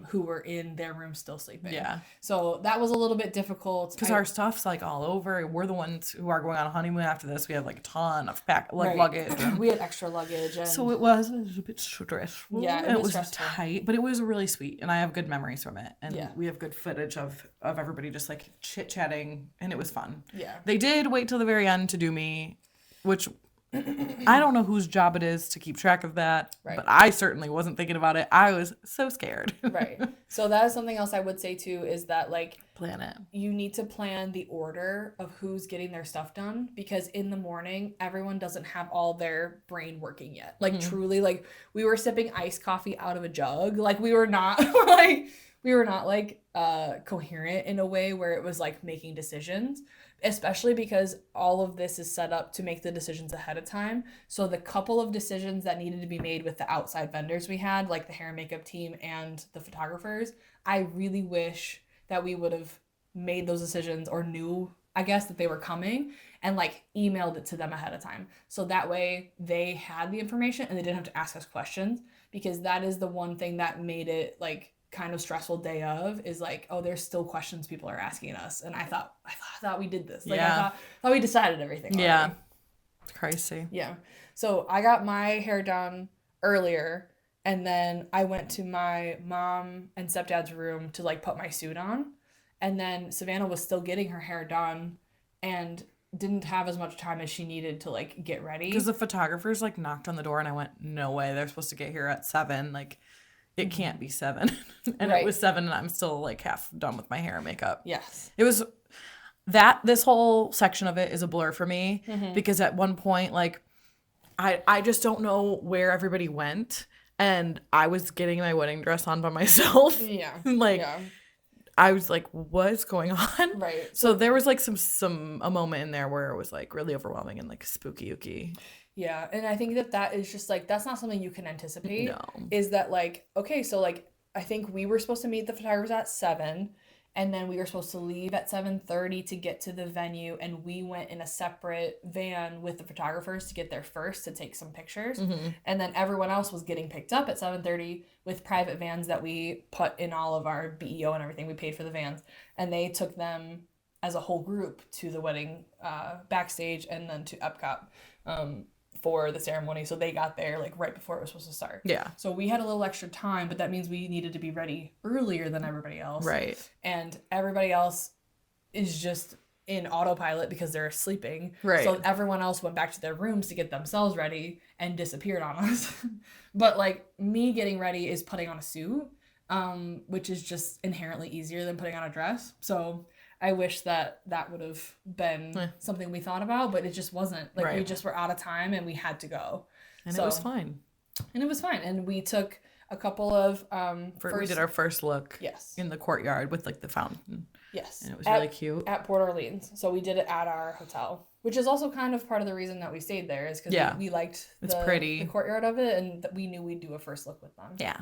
S2: who were in their room still sleeping. Yeah. So that was a little bit difficult.
S1: Because our stuff's like all over. We're the ones who are going on a honeymoon after this. We have like a ton of luggage.
S2: We had extra luggage. And
S1: so it was a bit stressful.
S2: Yeah,
S1: it was tight, but it was really sweet. And I have good memories from it. And we have good footage of everybody just like chit-chatting. And it was fun. Yeah. They did wait till the very end to do me, which... I don't know whose job it is to keep track of that, but I certainly wasn't thinking about it. I was so scared.
S2: Right. So that is something else I would say too, is that like
S1: plan it.
S2: You need to plan the order of who's getting their stuff done, because in the morning everyone doesn't have all their brain working yet. Like truly, like we were sipping iced coffee out of a jug. Like we were not coherent in a way where it was like making decisions. Especially because all of this is set up to make the decisions ahead of time. So the couple of decisions that needed to be made with the outside vendors we had, like the hair and makeup team and the photographers, I really wish that we would have made those decisions or knew, I guess, that they were coming and like emailed it to them ahead of time. So that way they had the information and they didn't have to ask us questions, because that is the one thing that made it like kind of stressful day of, is like, oh, there's still questions people are asking us, and I thought we did this, like I thought we decided everything already.
S1: Yeah, it's crazy.
S2: Yeah. So I got my hair done earlier, and then I went to my mom and stepdad's room to like put my suit on, and then Savannah was still getting her hair done and didn't have as much time as she needed to like get ready,
S1: because the photographers like knocked on the door and I went, no way, they're supposed to get here at 7, like it can't be 7. And it was 7 and I'm still like half done with my hair and makeup.
S2: Yes.
S1: It was this whole section of it is a blur for me, because at one point, like I just don't know where everybody went, and I was getting my wedding dress on by myself.
S2: Yeah.
S1: I was like, what's going on?
S2: Right.
S1: So there was like a moment in there where it was like really overwhelming and like spooky-ooky.
S2: Yeah, and I think that is just like, that's not something you can anticipate.
S1: No.
S2: Is that like, okay, so like I think we were supposed to meet the photographers at 7, and then we were supposed to leave at 7:30 to get to the venue, and we went in a separate van with the photographers to get there first to take some pictures. And then everyone else was getting picked up at 7:30 with private vans that we put in all of our BEO and everything. We paid for the vans, and they took them as a whole group to the wedding backstage and then to EPCOT for the ceremony. So they got there like right before it was supposed to start.
S1: Yeah.
S2: So we had a little extra time, but that means we needed to be ready earlier than everybody else.
S1: Right.
S2: And everybody else is just in autopilot because they're sleeping.
S1: Right.
S2: So everyone else went back to their rooms to get themselves ready and disappeared on us. But like me getting ready is putting on a suit, which is just inherently easier than putting on a dress. So I wish that would have been something we thought about, but it just wasn't. Like we just were out of time and we had to go.
S1: And it was fine.
S2: And it was fine. And we took a couple of
S1: we did our first look.
S2: Yes.
S1: In the courtyard with like the fountain.
S2: Yes.
S1: And it was really cute.
S2: At Port Orleans. So we did it at our hotel, which is also kind of part of the reason that we stayed there is because we liked the courtyard of it, and we knew we'd do a first look with them.
S1: Yeah.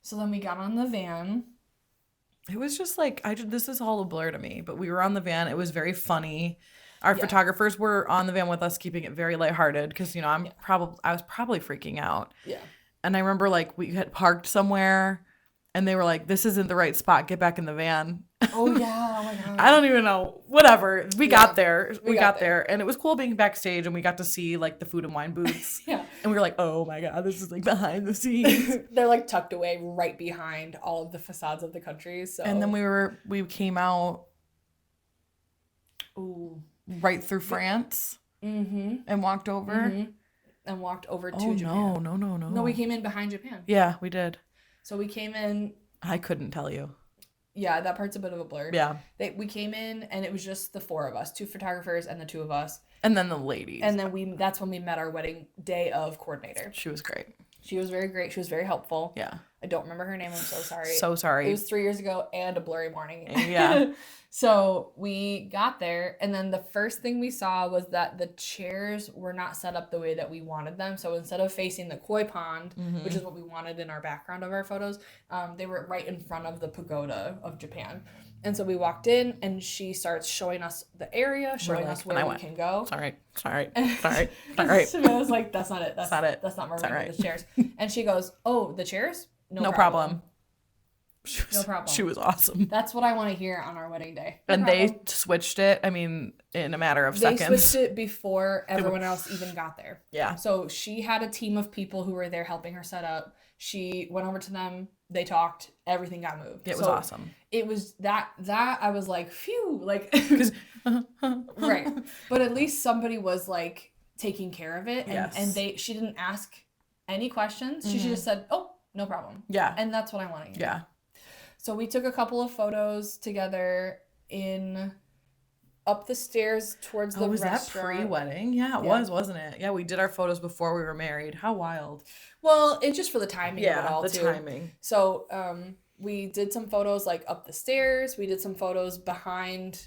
S2: So then we got on the van.
S1: It was just like, this is all a blur to me, but we were on the van. It was very funny. Our photographers were on the van with us, keeping it very lighthearted because, you know, I was probably freaking out.
S2: Yeah.
S1: And I remember like we had parked somewhere and they were like, this isn't the right spot. Get back in the van.
S2: Oh, yeah. Oh, my God.
S1: I don't even know. Whatever. We got there. We got there. And it was cool being backstage and we got to see like the food and wine booths.
S2: Yeah.
S1: And we were like, oh, my God, this is like behind the scenes.
S2: They're like tucked away right behind all of the facades of the country. So.
S1: And then we came out right through France and walked over.
S2: Mm-hmm. And walked over to Japan.
S1: No.
S2: No, we came in behind Japan.
S1: Yeah, we did.
S2: So we came in.
S1: I couldn't tell you.
S2: Yeah, that part's a bit of a blur.
S1: Yeah.
S2: We came in and it was just the four of us, 2 photographers and the 2 of us.
S1: And then the ladies.
S2: And then that's when we met our wedding day of coordinator.
S1: She was great.
S2: She was very great. She was very helpful.
S1: Yeah.
S2: I don't remember her name. I'm so sorry.
S1: So sorry.
S2: It was 3 years ago and a blurry morning.
S1: Yeah.
S2: So we got there, and then the first thing we saw was that the chairs were not set up the way that we wanted them. So instead of facing the koi pond, which is what we wanted in our background of our photos, they were right in front of the pagoda of Japan. And so we walked in, and she starts showing us the area, showing us where we can go.
S1: Sorry.
S2: Savannah was like, that's not it. That's not it. That's not where we're going to the chairs. And she goes, oh, the chairs? No problem. No problem.
S1: She was awesome.
S2: That's what I want to hear on our wedding day.
S1: No problem. They switched it, I mean, in a matter of seconds.
S2: They switched it before everyone else even got there.
S1: Yeah.
S2: So she had a team of people who were there helping her set up. She went over to them. They talked. Everything got moved.
S1: It was awesome.
S2: It was that I was like, phew. Like, right. But at least somebody was like taking care of it. And she didn't ask any questions. She just said, oh, no problem.
S1: Yeah.
S2: And that's what I want to hear.
S1: Yeah.
S2: So we took a couple of photos together up the stairs towards the restaurant.
S1: Was that pre-wedding? Yeah, it was, wasn't it? Yeah, we did our photos before we were married. How wild.
S2: Well, it's just for the timing of it all, too.
S1: Yeah, the timing.
S2: So we did some photos, like, up the stairs. We did some photos behind.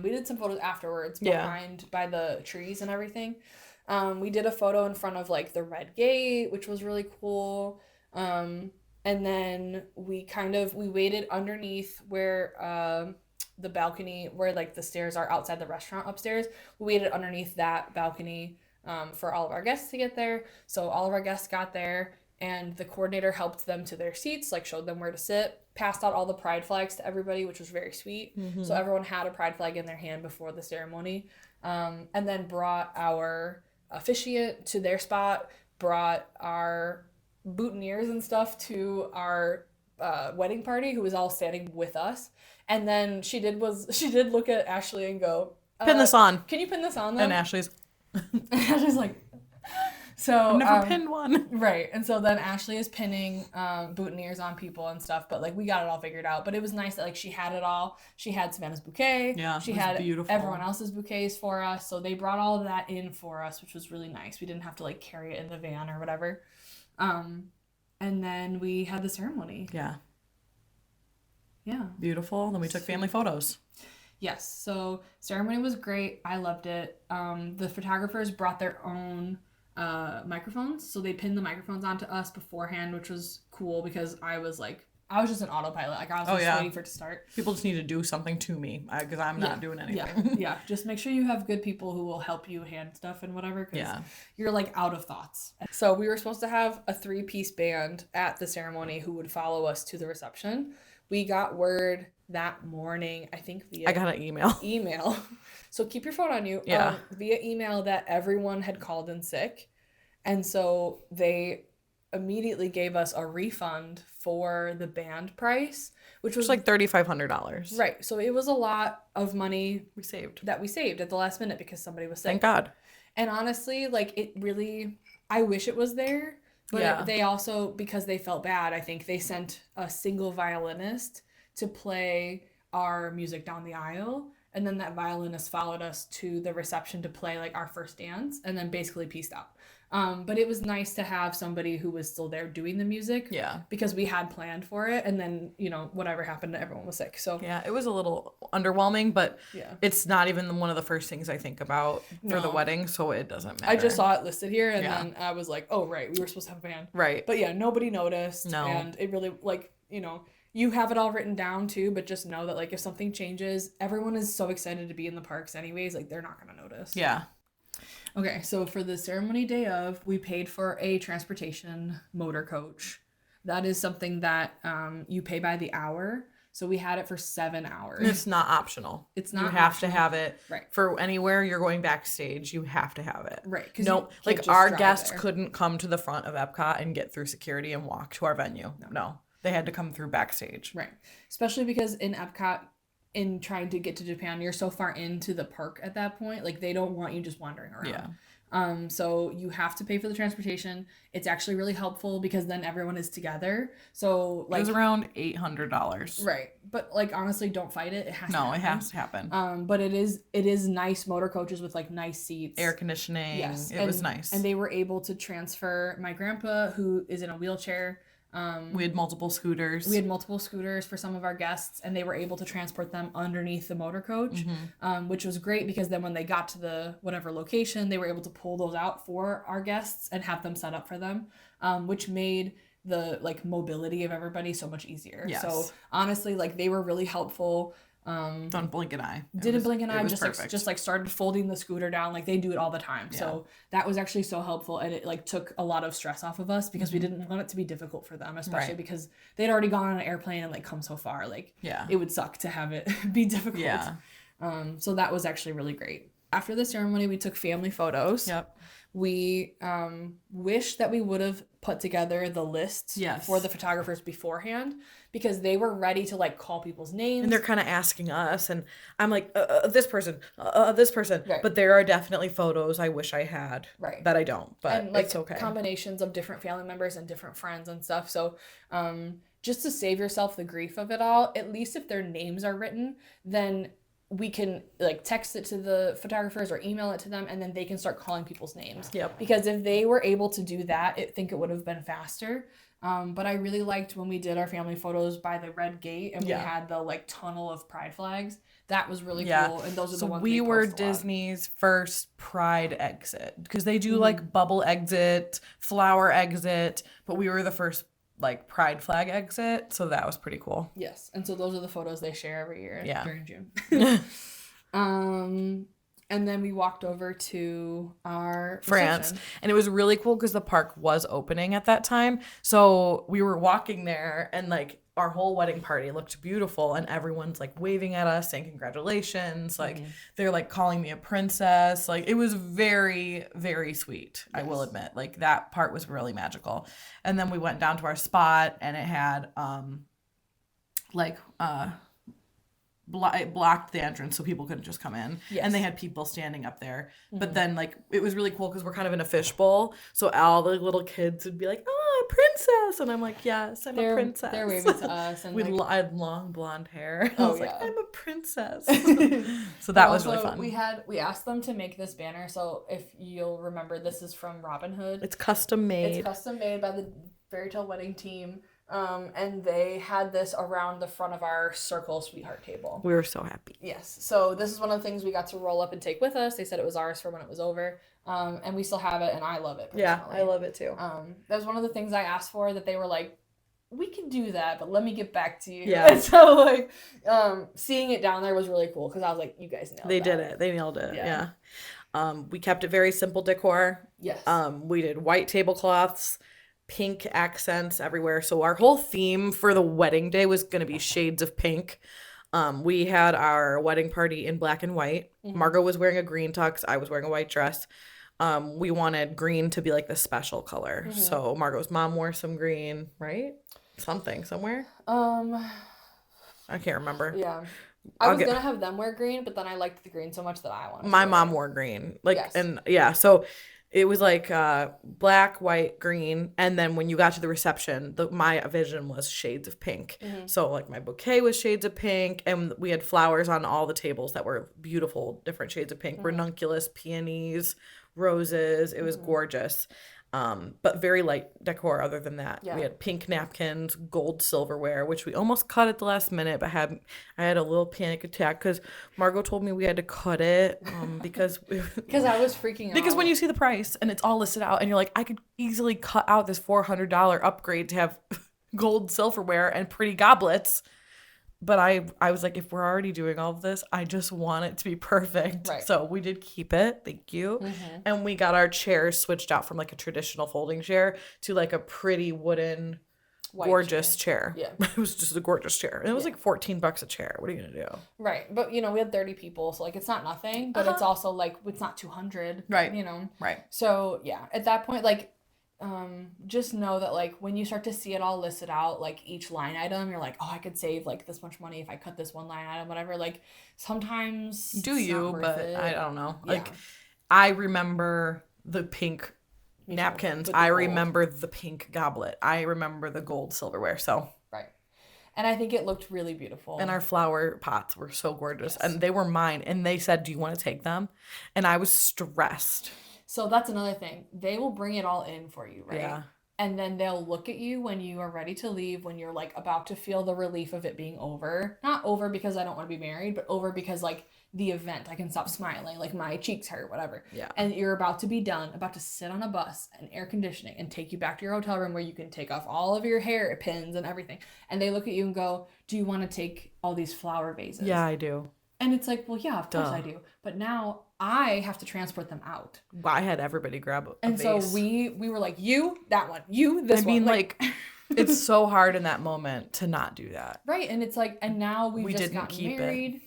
S2: We did some photos afterwards behind by the trees and everything. We did a photo in front of, like, the red gate, which was really cool. And then we waited underneath where the balcony, where like the stairs are outside the restaurant upstairs. We waited underneath that balcony for all of our guests to get there. So all of our guests got there, and the coordinator helped them to their seats, like showed them where to sit, passed out all the pride flags to everybody, which was very sweet. Mm-hmm. So everyone had a pride flag in their hand before the ceremony, and then brought our officiant to their spot, brought our boutonnieres and stuff to our wedding party, who was all standing with us. And then she did look at Ashley and go,
S1: pin this on.
S2: Can you pin this on, though?
S1: And Ashley's
S2: like, so
S1: I've never pinned one.
S2: Right. And so then Ashley is pinning boutonnieres on people and stuff, but like we got it all figured out. But it was nice that like she had it all. She had Savannah's bouquet.
S1: Yeah,
S2: she had beautiful. Everyone else's bouquets for us. So they brought all of that in for us, which was really nice. We didn't have to like carry it in the van or whatever. And then we had the ceremony.
S1: Yeah.
S2: Yeah.
S1: Beautiful. Then we took family photos.
S2: Yes. So ceremony was great. I loved it. The photographers brought their own microphones. So they pinned the microphones onto us beforehand, which was cool because I was just an autopilot. Like I was just waiting for it to start.
S1: People just need to do something to me because I'm not doing anything.
S2: Yeah. Just make sure you have good people who will help you hand stuff and whatever. Because you're like out of thoughts. So we were supposed to have a 3-piece band at the ceremony who would follow us to the reception. We got word that morning, I think I
S1: got an email.
S2: So keep your phone on you.
S1: Yeah.
S2: Via email that everyone had called in sick. And so they immediately gave us a refund for the band price, which was like
S1: $3,500.
S2: Right. So it was a lot of money
S1: we saved
S2: at the last minute because somebody was sick.
S1: Thank God.
S2: And honestly, like it really, I wish it was there. But they also, because they felt bad, I think they sent a single violinist to play our music down the aisle. And then that violinist followed us to the reception to play like our first dance and then basically peaced out. But it was nice to have somebody who was still there doing the music.
S1: Yeah.
S2: Because we had planned for it, and then, whatever happened, everyone was sick. So
S1: yeah, it was a little underwhelming, but it's not even one of the first things I think about for the wedding, so it doesn't matter.
S2: I just saw it listed here, and then I was like, oh, right, we were supposed to have a band.
S1: Right.
S2: But yeah, nobody noticed.
S1: No.
S2: And it really, you have it all written down too, but just know that, like, if something changes, everyone is so excited to be in the parks anyways, like, they're not going to notice.
S1: Yeah.
S2: Okay, so for the ceremony day of, we paid for a transportation motor coach. That is something that you pay by the hour. So we had it for 7 hours.
S1: It's not optional.
S2: It's not.
S1: You have to have it.
S2: Right.
S1: For anywhere you're going backstage, you have to have it.
S2: Right.
S1: No, like our guests couldn't come to the front of EPCOT and get through security and walk to our venue. No. They had to come through backstage.
S2: Right. Especially because in EPCOT, in trying to get to Japan, you're so far into the park at that point. Like, they don't want you just wandering around.
S1: Yeah.
S2: So you have to pay for the transportation. It's actually really helpful because then everyone is together. So, like,
S1: it was around $800.
S2: Right. But, like, honestly, don't fight it. It has to happen.
S1: It has to happen.
S2: But it is nice motor coaches with, like, nice seats.
S1: Air conditioning.
S2: Yes.
S1: It was nice.
S2: And they were able to transfer my grandpa, who is in a wheelchair.
S1: We had multiple scooters.
S2: We had multiple scooters for some of our guests, and they were able to transport them underneath the motor coach, which was great because then when they got to the whatever location, they were able to pull those out for our guests and have them set up for them, which made the, like, mobility of everybody so much easier.
S1: Yes.
S2: So honestly, like, they were really helpful.
S1: Don't blink an eye.
S2: Didn't blink an eye. Just started folding the scooter down. Like, they do it all the time. Yeah. So that was actually so helpful, and it, like, took a lot of stress off of us because we didn't want it to be difficult for them, especially because they'd already gone on an airplane and, like, come so far. Like, it would suck to have it be difficult.
S1: Yeah.
S2: So that was actually really great. After the ceremony, we took family photos.
S1: Yep.
S2: We wish that we would have put together the lists for the photographers beforehand, because they were ready to, like, call people's names.
S1: And they're kind of asking us, and I'm like, this person. Right. But there are definitely photos I wish I had that I don't, but and, like, it's okay.
S2: Combinations of different family members and different friends and stuff. So just to save yourself the grief of it all, at least if their names are written, then we can, like, text it to the photographers or email it to them, and then they can start calling people's names.
S1: Yep.
S2: Because if they were able to do that, I think it would have been faster. But I really liked when we did our family photos by the red gate and we had the, like, tunnel of pride flags. That was really cool. And those are the ones we were
S1: Disney's first pride exit, because they do like bubble exit, flower exit, but we were the first, like, pride flag exit, so that was pretty cool.
S2: Yes. And so those are the photos they share every year during June. And then we walked over to our
S1: France, and it was really cool because the park was opening at that time. So we were walking there, and, like, our whole wedding party looked beautiful, and everyone's, like, waving at us, saying congratulations. Like, they're, like, calling me a princess. Like, it was very, very sweet. Yes. I will admit, like, that part was really magical. And then we went down to our spot, and it had it blocked the entrance so people couldn't just come in. Yes. And they had people standing up there. But then, like, it was really cool because we're kind of in a fishbowl, so all the little kids would be like, oh, a princess, and I'm like, yes, I'm a princess.
S2: They're waving to us, and
S1: I had long blonde hair. I was like, I'm a princess. So that was really fun.
S2: We asked them to make this banner, so if you'll remember, this is from Robin Hood.
S1: It's custom made.
S2: It's custom made by the Fairy Tale Wedding team. And they had this around the front of our circle sweetheart table.
S1: We were so happy.
S2: Yes. So this is one of the things we got to roll up and take with us. They said it was ours for when it was over. And we still have it, and I love it personally.
S1: Yeah, I love it too.
S2: That was one of the things I asked for, that they were like, we can do that, but let me get back to you.
S1: Yeah.
S2: And so, like, seeing it down there was really cool, because I was like, you guys nailed it.
S1: They did it. They nailed it. Yeah. We kept it very simple decor.
S2: Yes.
S1: We did white tablecloths, pink accents everywhere. So our whole theme for the wedding day was going to be shades of pink. We had our wedding party in black and white. Margo was wearing a green tux. I was wearing a white dress. We wanted green to be, like, the special color. So Margo's mom wore some green, right? Somewhere. I can't remember.
S2: Yeah. I was gonna have them wear green, but then I liked the green so much that I wanted.
S1: My mom wore green. Like, yes. And yeah, so it was like black, white, green, and then when you got to the reception, my vision was shades of pink. So, like, my bouquet was shades of pink, and we had flowers on all the tables that were beautiful, different shades of pink. Ranunculus, peonies, roses. It was gorgeous. But very light decor other than that.
S2: Yeah.
S1: We had pink napkins, gold silverware, which we almost cut at the last minute, but I had a little panic attack because Margo told me we had to cut it because
S2: I was freaking out.
S1: Because when you see the price and it's all listed out and you're like, I could easily cut out this $400 upgrade to have gold silverware and pretty goblets. But I was like, if we're already doing all of this, I just want it to be perfect.
S2: Right.
S1: So we did keep it. Thank you. And we got our chairs switched out from like a traditional folding chair to like a pretty wooden, gorgeous chair.
S2: Yeah.
S1: It was just a gorgeous chair. And it was like $14 a chair. What are you going to do?
S2: Right. But, we had 30 people. So, like, it's not nothing. But it's also, like, it's not 200.
S1: Right.
S2: Right. So, yeah. At that point, like, just know that, like, when you start to see it all listed out, like, each line item, you're like, oh, I could save, like, this much money if I cut this one line item, whatever. Like, sometimes
S1: I don't know.
S2: Yeah.
S1: Like, I remember the pink napkins. I remember the pink goblet. I remember the gold silverware. So
S2: right. And I think it looked really beautiful.
S1: And our flower pots were so gorgeous. Yes. And they were mine. And they said, do you want to take them? And I was stressed.
S2: So that's another thing. They will bring it all in for you, right?
S1: Yeah.
S2: And then they'll look at you when you are ready to leave, when you're like about to feel the relief of it being over. Not over because I don't want to be married, but over because like the event, I can stop smiling, like my cheeks hurt, whatever.
S1: Yeah.
S2: And you're about to be done, about to sit on a bus and air conditioning and take you back to your hotel room where you can take off all of your hair pins and everything. And they look at you and go, do you want to take all these flower vases?
S1: Yeah, I do.
S2: And it's like, well, yeah, of course I do. But now I have to transport them out.
S1: Well, I had everybody grab a vase.
S2: So we were like, you, that one, you, this one. I mean,
S1: like it's so hard in that moment to not do that.
S2: Right. And it's like, and now we just
S1: didn't
S2: got
S1: keep
S2: married.
S1: It.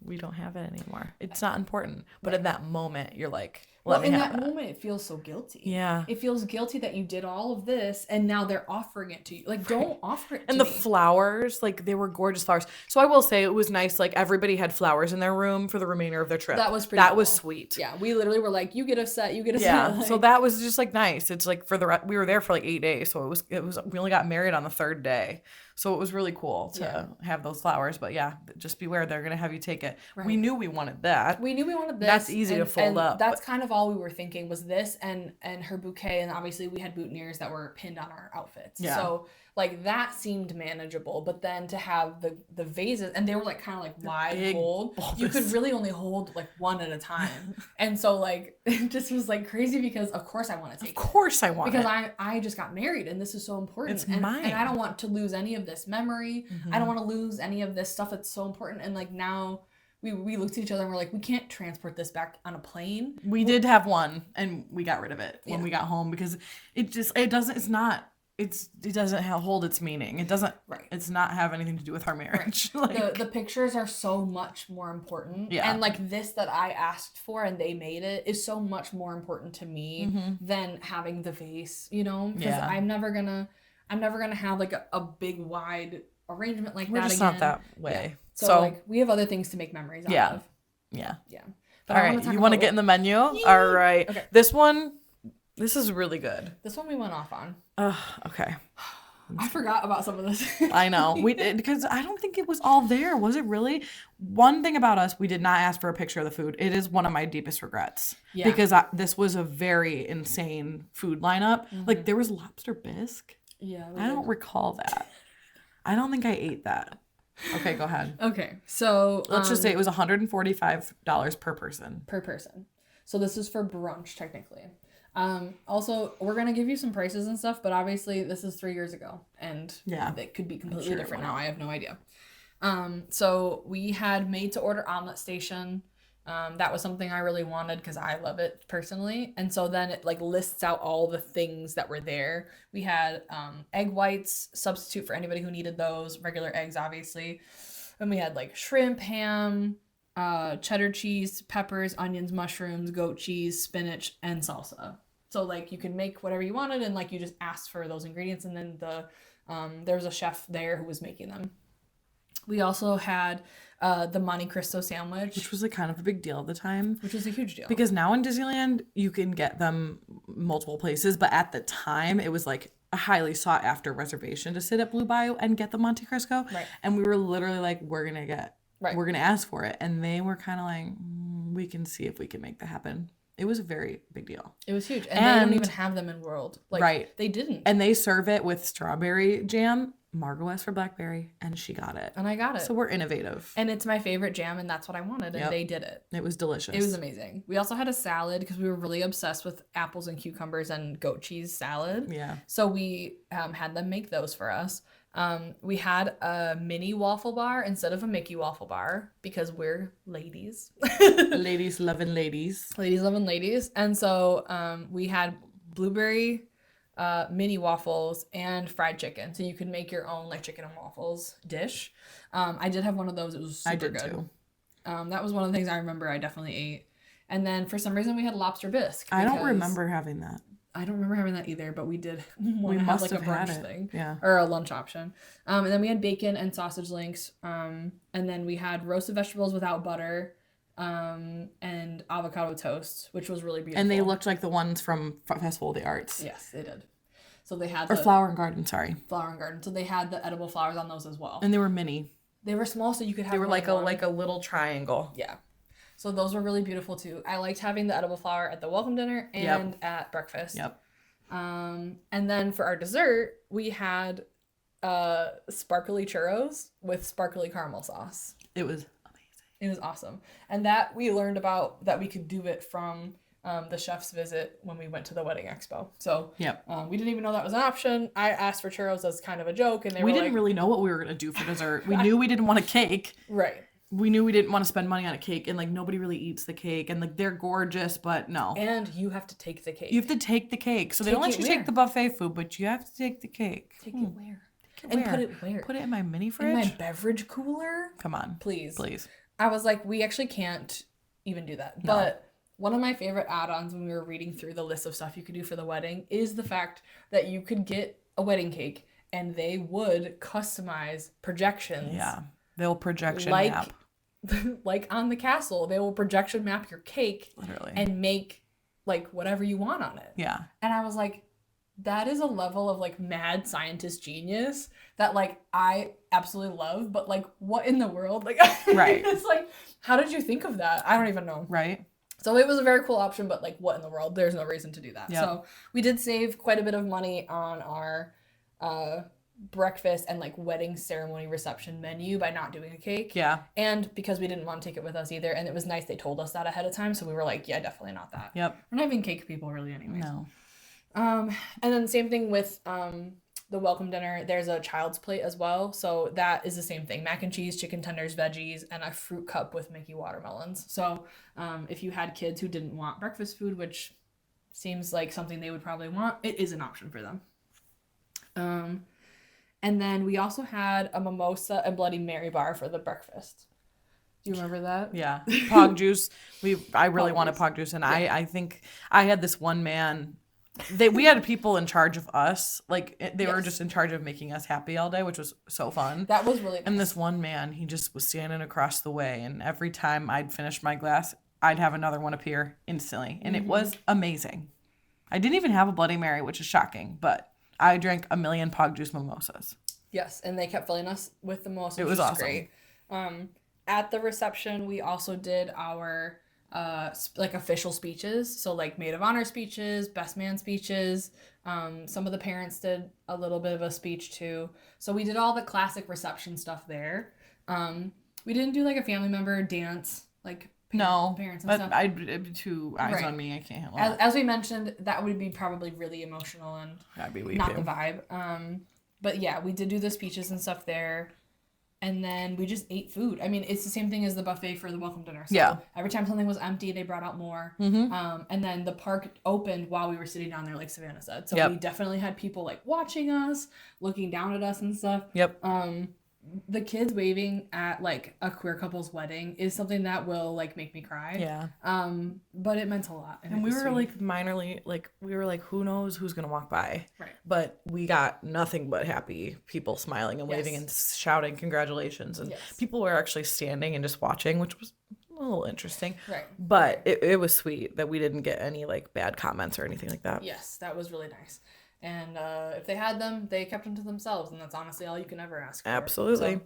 S1: We don't have it anymore. It's not important. But in that moment, you're like,
S2: in that moment, it feels so guilty.
S1: Yeah.
S2: It feels guilty that you did all of this and now they're offering it to you. Like, don't offer it to me.
S1: And the flowers, like, they were gorgeous flowers. So I will say it was nice. Like, everybody had flowers in their room for the remainder of their trip.
S2: That was pretty cool.
S1: was sweet.
S2: Yeah. We literally were like, you get a set, you get a set.
S1: Yeah.
S2: Like,
S1: so that was just, like, nice. It's like we were there for, like, 8 days. So it was, we only got married on the 3rd day. So it was really cool to have those flowers. But yeah, just beware. They're going to have you take it. Right. We knew we wanted that. That's easy to fold up.
S2: That's kind of all we were thinking was this and her bouquet. And obviously we had boutonnieres that were pinned on our outfits. Yeah. So like that seemed manageable. But then to have the vases, and they were like kind of like wide hold. You could really only hold like one at a time. And so like it just was like crazy because of course I want to take it.
S1: Of course I want
S2: because I just got married and this is so important.
S1: It's mine.
S2: And I don't want to lose any of this memory. Mm-hmm. I don't want to lose any of this stuff that's so important. And like now we looked at each other and we're like, we can't transport this back on a plane.
S1: We did have one and we got rid of it when we got home because it doesn't hold its meaning. It doesn't, it's not have anything to do with our marriage.
S2: Right. Like, the pictures are so much more important. Yeah. And like this that I asked for and they made it is so much more important to me than having the vase, because I'm never gonna have like a big wide arrangement like
S1: We're
S2: that
S1: just
S2: again.
S1: not that way.
S2: Yeah. So like we have other things to make memories out of.
S1: Yeah.
S2: But
S1: all right. You want to get in the menu? Yay! All right. Okay. This is really good.
S2: This one we went off on.
S1: Okay.
S2: I forgot about some of this.
S1: I know. Because I don't think it was all there. Was it really? One thing about us, we did not ask for a picture of the food. It is one of my deepest regrets. Yeah. Because this was a very insane food lineup. Mm-hmm. Like there was lobster bisque. Yeah. I don't recall that. I don't think I ate that. Okay, go ahead.
S2: Okay. So
S1: let's just say it was $145 per person.
S2: Per person. So this is for brunch technically. Also, we're going to give you some prices and stuff, but obviously this is 3 years ago and it could be completely different now. I have no idea. So we had made to order omelet station. That was something I really wanted because I love it personally. And so then it like lists out all the things that were there. We had egg whites, substitute for anybody who needed those, regular eggs, obviously. And we had like shrimp, ham, cheddar cheese, peppers, onions, mushrooms, goat cheese, spinach, and salsa. So like you could make whatever you wanted and like you just asked for those ingredients and then there was a chef there who was making them. We also had the Monte Cristo sandwich.
S1: Which was like kind of a big deal at the time.
S2: Which was a huge deal.
S1: Because now in Disneyland, you can get them multiple places. But at the time, it was like a highly sought after reservation to sit at Blue Bayou and get the Monte Cristo. Right. And we were literally like, we're going to ask for it. And they were kind of like, we can see if we can make that happen. It was a very big deal.
S2: It was huge. And they don't even have them in World. Like,
S1: right.
S2: They didn't.
S1: And they serve it with strawberry jam. Margo asked for blackberry, and she got it.
S2: And I got it.
S1: So we're innovative.
S2: And it's my favorite jam, and that's what I wanted, and they did it.
S1: It was delicious.
S2: It was amazing. We also had a salad because we were really obsessed with apples and cucumbers and goat cheese salad.
S1: Yeah.
S2: So we had them make those for us. We had a mini waffle bar instead of a Mickey waffle bar because we're ladies.
S1: Ladies loving ladies.
S2: Ladies loving ladies. And so we had blueberry mini waffles and fried chicken. So you could make your own like chicken and waffles dish. I did have one of those. It was super good. I did too. That was one of the things I remember I definitely ate. And then for some reason we had lobster bisque.
S1: I don't remember having that.
S2: I don't remember having that either, but we did want to have like a brunch thing.
S1: Yeah.
S2: Or a lunch option. And then we had bacon and sausage links. And then we had roasted vegetables without butter. And avocado toast, which was really beautiful.
S1: And they looked like the ones from Festival of the Arts.
S2: Yes, they did. So they had
S1: Flower and Garden, sorry.
S2: Flower and Garden. So they had the edible flowers on those as well.
S1: And they were mini.
S2: They were small, so you could have.
S1: They were like a little triangle.
S2: Yeah. So those were really beautiful too. I liked having the edible flower at the welcome dinner and at breakfast.
S1: Yep.
S2: And then for our dessert, we had sparkly churros with sparkly caramel sauce.
S1: It was amazing.
S2: It was awesome. And that we learned about that we could do it from the chef's visit when we went to the wedding expo. So we didn't even know that was an option. I asked for churros as kind of a joke, and we didn't
S1: really know what we were gonna do for dessert. We knew we didn't want a cake.
S2: Right.
S1: We knew we didn't want to spend money on a cake, and like nobody really eats the cake, and like they're gorgeous, but no.
S2: And you have to take the cake.
S1: You have to take the cake. So they don't let you take the buffet food, but you have to take the cake.
S2: Take it where? And put it where?
S1: Put it in my mini fridge.
S2: In my beverage cooler.
S1: Come on,
S2: please.
S1: I
S2: was like, we actually can't even do that. No. But one of my favorite add-ons when we were reading through the list of stuff you could do for the wedding is the fact that you could get a wedding cake and they would customize projections.
S1: Yeah, they'll projection map.
S2: Like on the castle, they will projection map your cake.
S1: Literally.
S2: And make like whatever you want on it.
S1: Yeah.
S2: And I was like, that is a level of like mad scientist genius that like I absolutely love, but like what in the world? Like
S1: right.
S2: It's like, how did you think of that? I don't even know.
S1: Right.
S2: So it was a very cool option, but like what in the world? There's no reason to do that. Yep. So we did save quite a bit of money on our breakfast and like wedding ceremony reception menu by not doing a cake. Yeah. And because we didn't want to take it with us either. And it was nice they told us that ahead of time. So we were like, yeah, definitely not that.
S1: Yep.
S2: We're not even cake people really anyways.
S1: No.
S2: And then same thing with the welcome dinner. There's a child's plate as well. So that is the same thing. Mac and cheese, chicken tenders, veggies, and a fruit cup with Mickey watermelons. So if you had kids who didn't want breakfast food, which seems like something they would probably want, it is an option for them. And then we also had a mimosa and Bloody Mary bar for the breakfast. Do you remember that?
S1: Yeah. Pog juice. I really wanted pog juice. And I think I had this one man. We had people in charge of us. Like they were just in charge of making us happy all day, which was so fun.
S2: That was really nice.
S1: And this one man, he just was standing across the way. And every time I'd finish my glass, I'd have another one appear instantly. And it was amazing. I didn't even have a Bloody Mary, which is shocking. But I drank 1 million pog juice mimosas.
S2: Yes, and they kept filling us with the mimosas.
S1: It was awesome.
S2: Great. At the reception, we also did our like official speeches. So like maid of honor speeches, best man speeches. Some of the parents did a little bit of a speech too. So we did all the classic reception stuff there. We didn't do like a family member dance, like parents and stuff.
S1: I'd be too eyes on me. I can't handle that.
S2: As we mentioned, that would be probably really emotional and
S1: I'd be
S2: not the vibe. But yeah, we did do the speeches and stuff there. And then we just ate food. I mean, it's the same thing as the buffet for the welcome dinner. So every time something was empty, they brought out more. Mm-hmm. And then the park opened while we were sitting down there, like Savannah said. So we definitely had people like watching us, looking down at us and stuff.
S1: Yep.
S2: The kids waving at like a queer couple's wedding is something that will like make me cry.
S1: Yeah.
S2: But it meant a lot.
S1: And we were like minorly like we were like, who knows who's gonna walk by?
S2: Right.
S1: But we got nothing but happy people smiling and waving and shouting congratulations. And people were actually standing and just watching, which was a little interesting.
S2: Right.
S1: But it was sweet that we didn't get any like bad comments or anything like that.
S2: Yes, that was really nice. And if they had them, they kept them to themselves. And that's honestly all you can ever ask for.
S1: Absolutely.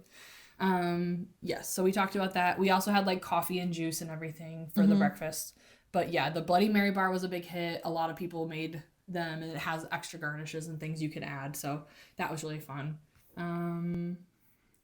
S2: So, yes. So we talked about that. We also had like coffee and juice and everything for the breakfast. But yeah, the Bloody Mary bar was a big hit. A lot of people made them, and it has extra garnishes and things you can add. So that was really fun. And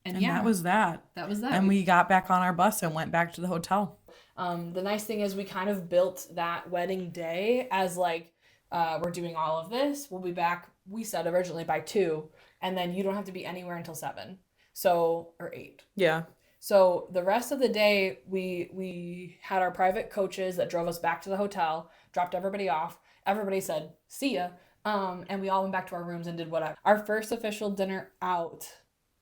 S2: yeah,
S1: that was that.
S2: That was that.
S1: And we got back on our bus and went back to the hotel.
S2: The nice thing is we kind of built that wedding day as like, we're doing all of this. We'll be back, we said originally by 2, and then you don't have to be anywhere until 7. So, or 8.
S1: Yeah.
S2: So the rest of the day, we had our private coaches that drove us back to the hotel, dropped everybody off. Everybody said, see ya. And we all went back to our rooms and did whatever. Our first official dinner out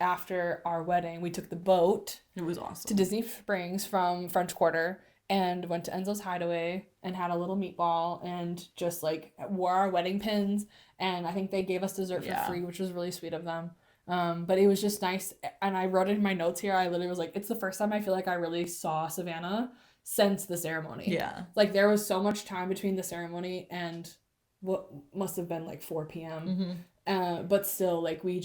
S2: after our wedding, we took the boat.
S1: It was awesome.
S2: To Disney Springs from French Quarter and went to Enzo's Hideaway and had a little meatball and just like wore our wedding pins. And I think they gave us dessert for free, which was really sweet of them. But it was just nice. And I wrote in my notes here, I literally was like, it's the first time I feel like I really saw Savannah since the ceremony.
S1: Yeah.
S2: Like there was so much time between the ceremony and what must have been like 4 p.m. But still, like we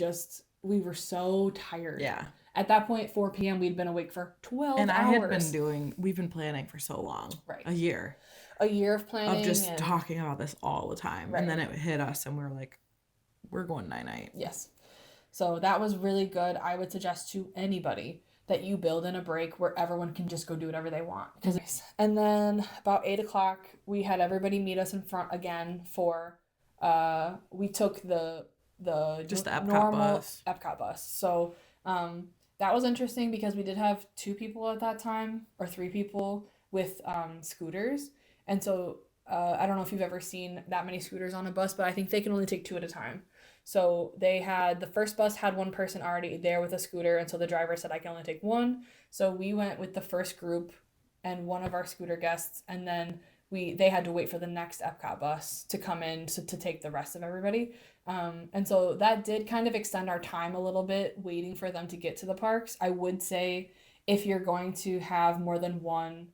S2: were so tired.
S1: Yeah.
S2: At that point, 4 p.m., we'd been awake for 12 hours.
S1: We've been planning for so long.
S2: Right.
S1: A year
S2: of planning.
S1: Of just talking about this all the time. Right. And then it hit us and we were like, we're going night-night.
S2: Yes. So that was really good. I would suggest to anybody that you build in a break where everyone can just go do whatever they want. And then about 8 o'clock, we had everybody meet us in front again for, we took the
S1: Epcot
S2: normal
S1: bus.
S2: Epcot bus. So that was interesting because we did have 2 people at that time, or 3 people with scooters. And so I don't know if you've ever seen that many scooters on a bus, but I think they can only take 2 at a time. So the first bus had 1 person already there with a scooter, and so the driver said I can only take 1. So we went with the first group and one of our scooter guests, and then they had to wait for the next Epcot bus to come in to take the rest of everybody. And so that did kind of extend our time a little bit waiting for them to get to the parks. I would say if you're going to have more than 1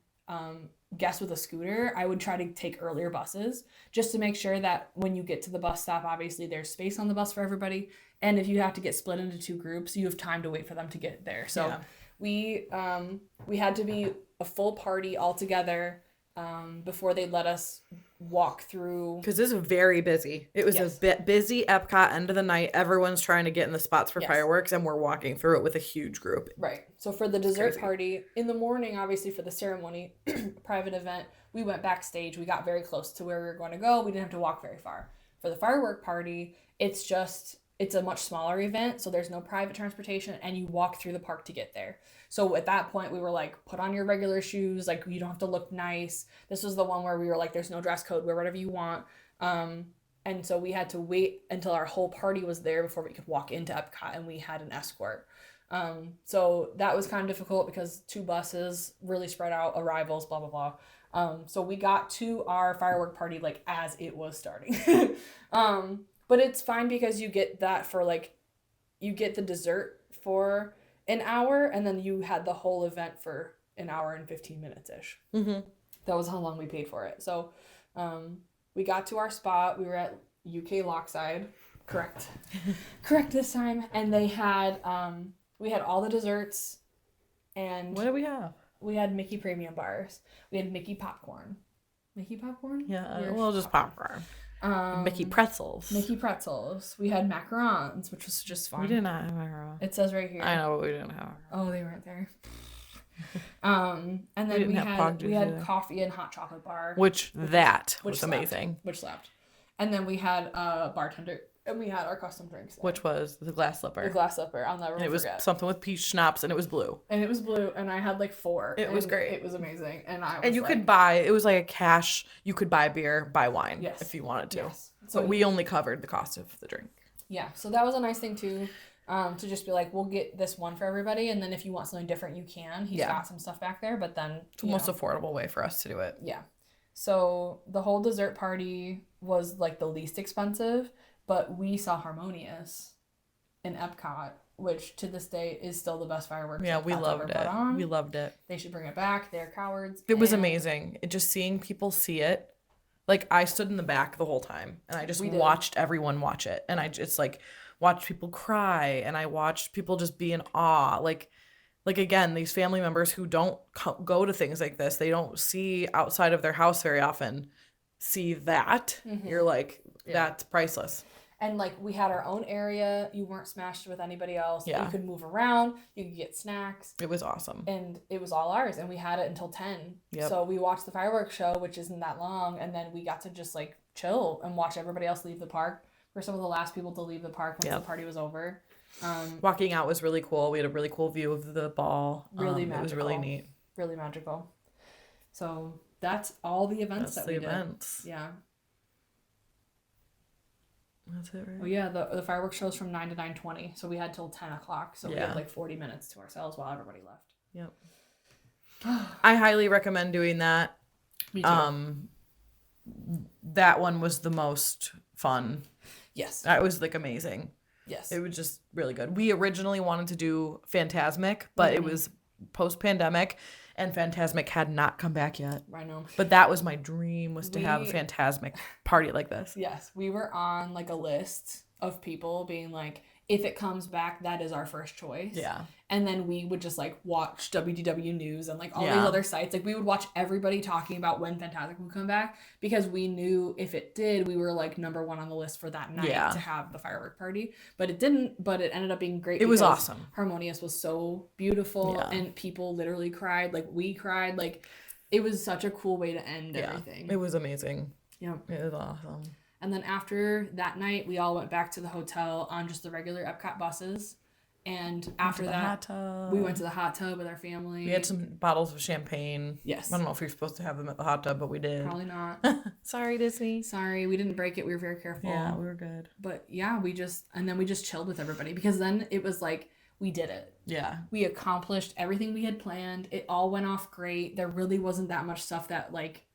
S2: guest with a scooter, I would try to take earlier buses just to make sure that when you get to the bus stop, obviously there's space on the bus for everybody. And if you have to get split into 2 groups, you have time to wait for them to get there. So we had to be a full party all together before they let us walk through.
S1: Because this is very busy. It was a bit busy Epcot end of the night. Everyone's trying to get in the spots for fireworks, and we're walking through it with a huge group.
S2: Right. So for the dessert party, in the morning, obviously for the ceremony, private event, we went backstage. We got very close to where we were going to go. We didn't have to walk very far. For the firework party, it's a much smaller event, so there's no private transportation, and you walk through the park to get there. So at that point, we were like, put on your regular shoes, like you don't have to look nice. This was the one where we were like, there's no dress code, wear whatever you want. And so we had to wait until our whole party was there before we could walk into Epcot, and we had an escort. So that was kind of difficult because 2 buses really spread out, arrivals, blah, blah, blah. So we got to our firework party like as it was starting. But it's fine because you get that for you get the dessert for an hour, and then you had the whole event for an hour and 15 minutes-ish. Mm-hmm. That was how long we paid for it. So we got to our spot. We were at UK Lockside. Correct. Correct this time. And they had, we had all the desserts. And
S1: what did we have?
S2: We had Mickey Premium Bars. We had Mickey Popcorn. Mickey Popcorn?
S1: Yeah, well, just popcorn. Mickey Pretzels.
S2: Mickey Pretzels. We had macarons, which was just fun.
S1: We did not have macarons.
S2: It says right here.
S1: I know, but we didn't have.
S2: Oh, they weren't there. And then we had coffee and hot chocolate bar.
S1: Which was amazing.
S2: Which slapped. And then we had a bartender, and we had our custom drinks there.
S1: Which was the glass slipper.
S2: The glass slipper. I'll never forget.
S1: It was something with peach schnapps, and it was blue.
S2: And I had like 4.
S1: It was great.
S2: It was amazing. And
S1: you could buy, it was like a cash, you could buy beer, buy wine, if you wanted to. Yes. So we only covered the cost of the drink.
S2: Yeah, so that was a nice thing too, to just be like, we'll get this one for everybody, and then if you want something different, you can. He's got some stuff back there, but then
S1: it's the most affordable way for us to do it.
S2: Yeah. So the whole dessert party was like the least expensive, but we saw Harmonious in Epcot, which to this day is still the best fireworks.
S1: Yeah, we loved it. We loved it.
S2: They should bring it back. They're cowards.
S1: It was amazing. Just seeing people see it. Like, I stood in the back the whole time, and I just watched everyone watch it. And I just, like, watched people cry, and I watched people just be in awe. Like, like, again, these family members who don't go to things like this, they don't see outside of their house very often, see that. You're like, that's priceless.
S2: And like, we had our own area. You weren't smashed with anybody else. You could move around. You could get snacks.
S1: It was awesome.
S2: And it was all ours. And we had it until 10.
S1: Yep.
S2: So we watched the fireworks show, which isn't that long. And then we got to just like chill and watch everybody else leave the park. We're some of the last people to leave the park once the party was over.
S1: Walking out was really cool. We had a really cool view of the ball.
S2: Really magical.
S1: It was really neat.
S2: Really magical. So that's all the events that we did. Yeah.
S1: That's it, right?
S2: Oh yeah, the fireworks shows from 9 to 9:20, so we had till 10 o'clock. So we had like 40 minutes to ourselves while everybody left.
S1: Yep. I highly recommend doing that.
S2: Me too.
S1: That one was the most fun.
S2: Yes.
S1: That was like amazing.
S2: Yes.
S1: It was just really good. We originally wanted to do Phantasmic, but it was post-pandemic, and Phantasmic had not come back yet.
S2: I know.
S1: But that was my dream, was to have a Phantasmic party like this.
S2: Yes. We were on like a list of people being like, if it comes back, that is our first choice.
S1: Yeah.
S2: And then we would just like watch WDW News and like all these other sites. Like we would watch everybody talking about when Phantasmic would come back, because we knew if it did, we were like number one on the list for that night to have the firework party. But it didn't, but it ended up being great.
S1: It was awesome.
S2: Harmonious was so beautiful and people literally cried. Like we cried. Like it was such a cool way to end everything.
S1: It was amazing.
S2: Yeah.
S1: It was awesome.
S2: And then after that night, we all went back to the hotel on just the regular EPCOT buses. And after that, we went to the hot tub with our family.
S1: We had some bottles of champagne.
S2: Yes.
S1: I don't know if you're supposed to have them at the hot tub, but we did.
S2: Probably not.
S1: Sorry, Disney.
S2: Sorry, we didn't break it. We were very careful.
S1: Yeah, we were good.
S2: But yeah, we just chilled with everybody, because then it was like, we did it.
S1: Yeah.
S2: We accomplished everything we had planned. It all went off great. There really wasn't that much stuff that like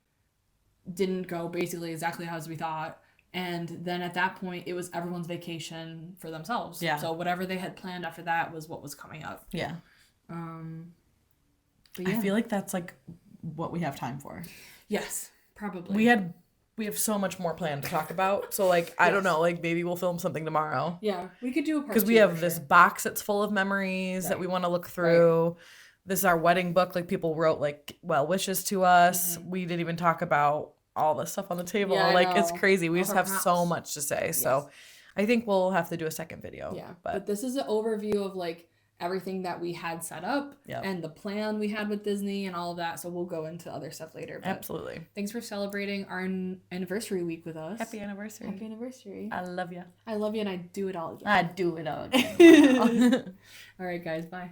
S2: didn't go basically exactly as we thought. And then at that point, it was everyone's vacation for themselves.
S1: Yeah.
S2: So whatever they had planned after that was what was coming up.
S1: Yeah.
S2: But yeah.
S1: I feel like that's like what we have time for.
S2: Yes, probably.
S1: We have so much more planned to talk about. So like, I don't know, like maybe we'll film something tomorrow.
S2: Yeah, we could do a part
S1: 'cause we have this box that's full of memories that we want to look through. Right. This is our wedding book. Like people wrote like well wishes to us. We didn't even talk about all the stuff on the table.
S2: Yeah,
S1: like it's crazy. We just have
S2: props.
S1: so much to say. Yes. So I think we'll have to do a second video.
S2: Yeah. But this is an overview of like everything that we had set up and the plan we had with Disney and all of that. So we'll go into other stuff later. But
S1: absolutely.
S2: Thanks for celebrating our anniversary week with us.
S1: Happy anniversary.
S2: Happy anniversary.
S1: I love you.
S2: I love you, and I do it all again.
S1: I do it all again.
S2: All right, guys. Bye.